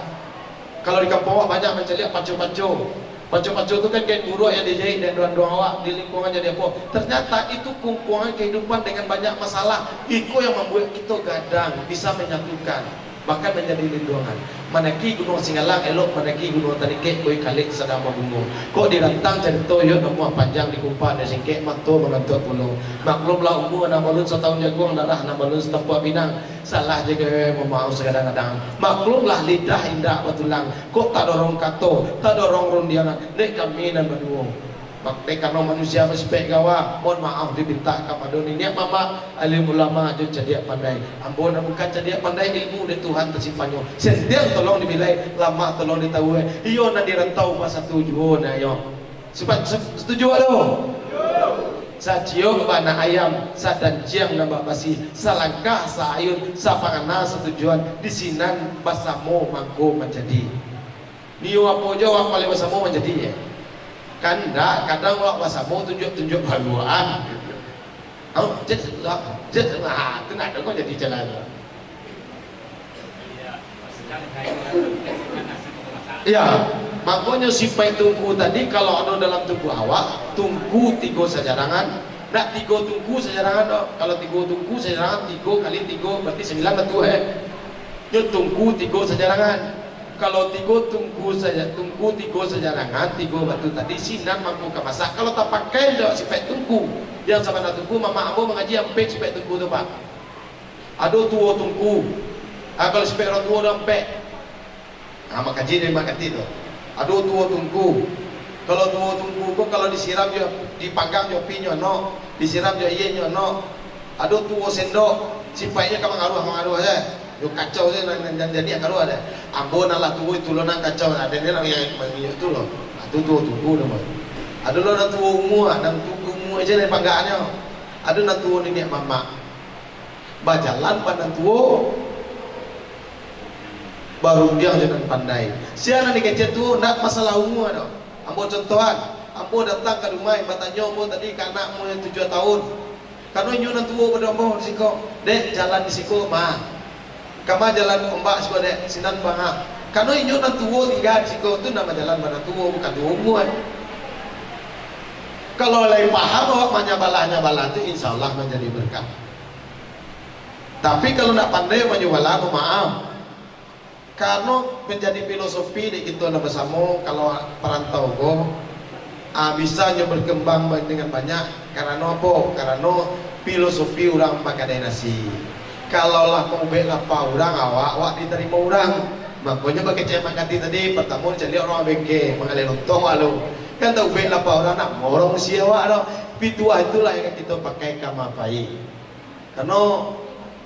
Kalau di kampung banyak mencari pacu-pacu. Pacu-pacu itu kan kain buruk yang dijahit dan doang-doang awak di lingkungan jadi apa? Ternyata itu kumpulan kehidupan dengan banyak masalah. Itu yang membuat kita gadang bisa menyatukan, bahkan menjadi lindungan. Manaki gunung Singalang elok, manaki gunung Taniket koi kalik sedang membungu. Kok dirantang jadi toyo nama panjang di kumpah dan singkek mantu mengantuk pulau. Maklumlah umur anak balun setahun jagung darah anak balun setempua Minang. Salah juga memau sekadang-kadang. Maklumlah lidah indah betulang. Kok tak dorong kato, tak dorong rundiangan. Nek kami dan berdua. Makna karena manusia mespek gawa, mohon maaf diminta kepada ini mama alim ulama aja jadi pandai. Ambon bukan jadi pandai ilmu dari Tuhan tersimpannya. Setiap tolong dibilai, lama tolong ditahu. Iyo nanti rantau masa tujuh na yo. Setuju alo? Sacio bana ayam, sadan ciang nambah basi, salangkah saayun, sapangana setujuan di sinan basamo mangko menjadi. Niyo apa jawab paling basamo menjadi ya. Kan dah kadang orang bahasa mau tunjuk haluan. Oh, jelah, kenapa kau jadi jalan? Ya, makanya sifat tungku tadi kalau ada dalam tubuh awak, tungku 3 sejarangan. Nak 3 tungku sejarangan dok. Kalau 3 tungku sejarangan 3 kali 3 berarti 9 betul Yo tungku 3 sejarangan. Kalau 3 tungku 3 sejarangan 3 batu tadi sinan mampu ke masak. Kalau tak pakai dah sifat tungku yang sama nak tungku mama ambo mengaji sampai sifat tungku tu pak. Ada tua tungku. Kalau sifat orang tua dah sampai. Maka kaji dari makati tu. Ada tua tungku. Kalau tua tungku kau kalau disiram je dipanggang je pinyo no, disiram je iye nyo no. Ada tua sendok sifatnya kau mengaruh saja. Yo kacau je dan jadi akaruh ada. Ambo nalah tuwo itu lo nang kacau ada ni nang yang itu lo. Itu tuwo tunggu nama. Ada lo nang tuwo umur, nang tuwo umur aja ni panggaannya. Ada nang tuwo ni mama. Bajalan pandang tuwo. baru dia jangan pandai. Siapa ni kecil tu nak masalah umur dah. Ambo contohan, ambo datang ke rumah, bertanya ambo tadi ke anakmu yang 7 tahun. Karena nyu nak tua pada ambo siko, dek jalan di siko mah. Kama jalan ombak siko dek sinan bangah. Karena nyu nak tua tiga di siko tu nama jalan pada tua bukan tua umur. Kalau lain paham awak menyabalah tu insya Allah menjadi berkah. Tapi kalau nak pandai menyabalah, maaf. Karena menjadi filosofi di kita ada bersama kalau perantau go bisa berkembang dengan banyak karena apa? Karena filosofi orang pakai nasi. Kalau lah mau bela apa orang awak diterima orang. Makanya bagi cek makati tadi pertama jadi orang bengke mengalir untung lalu kan tahu bela apa orang nak morong siapa ada pitua itulah yang kita pakai kama baik. Karena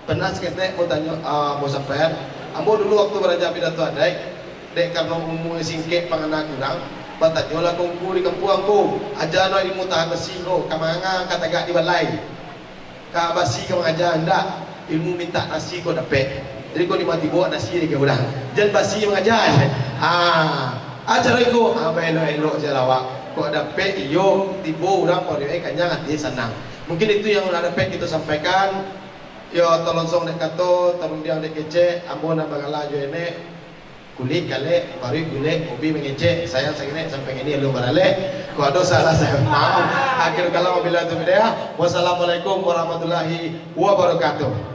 pernah sekali mau tanya mau sampai ambo dulu waktu beraja pidato adai dek karena umur singkit panganak kurang batanya lah kongku di kampung aku aja no ilmu tahan besi ko kamanga kata gak di balai ka basi ka mengajar ndak ilmu minta nasi ko dapat jadi ko dimati bawa nasi di ke urang jangan basi mengajar acara ko elo je lawak ko dapat iyo tibo urang ko dia kanya hati senang mungkin itu yang dapat kita sampaikan. Yo tolong song dek kato, tolong dia dek kece, ambo na bagala jo ini kulit kale, baru kulit, hobi mengece, saya segini sampai ini lu barale, ko ada salah saya maaf. Akhir kalam bila tu bidaya, wassalamualaikum warahmatullahi wabarakatuh.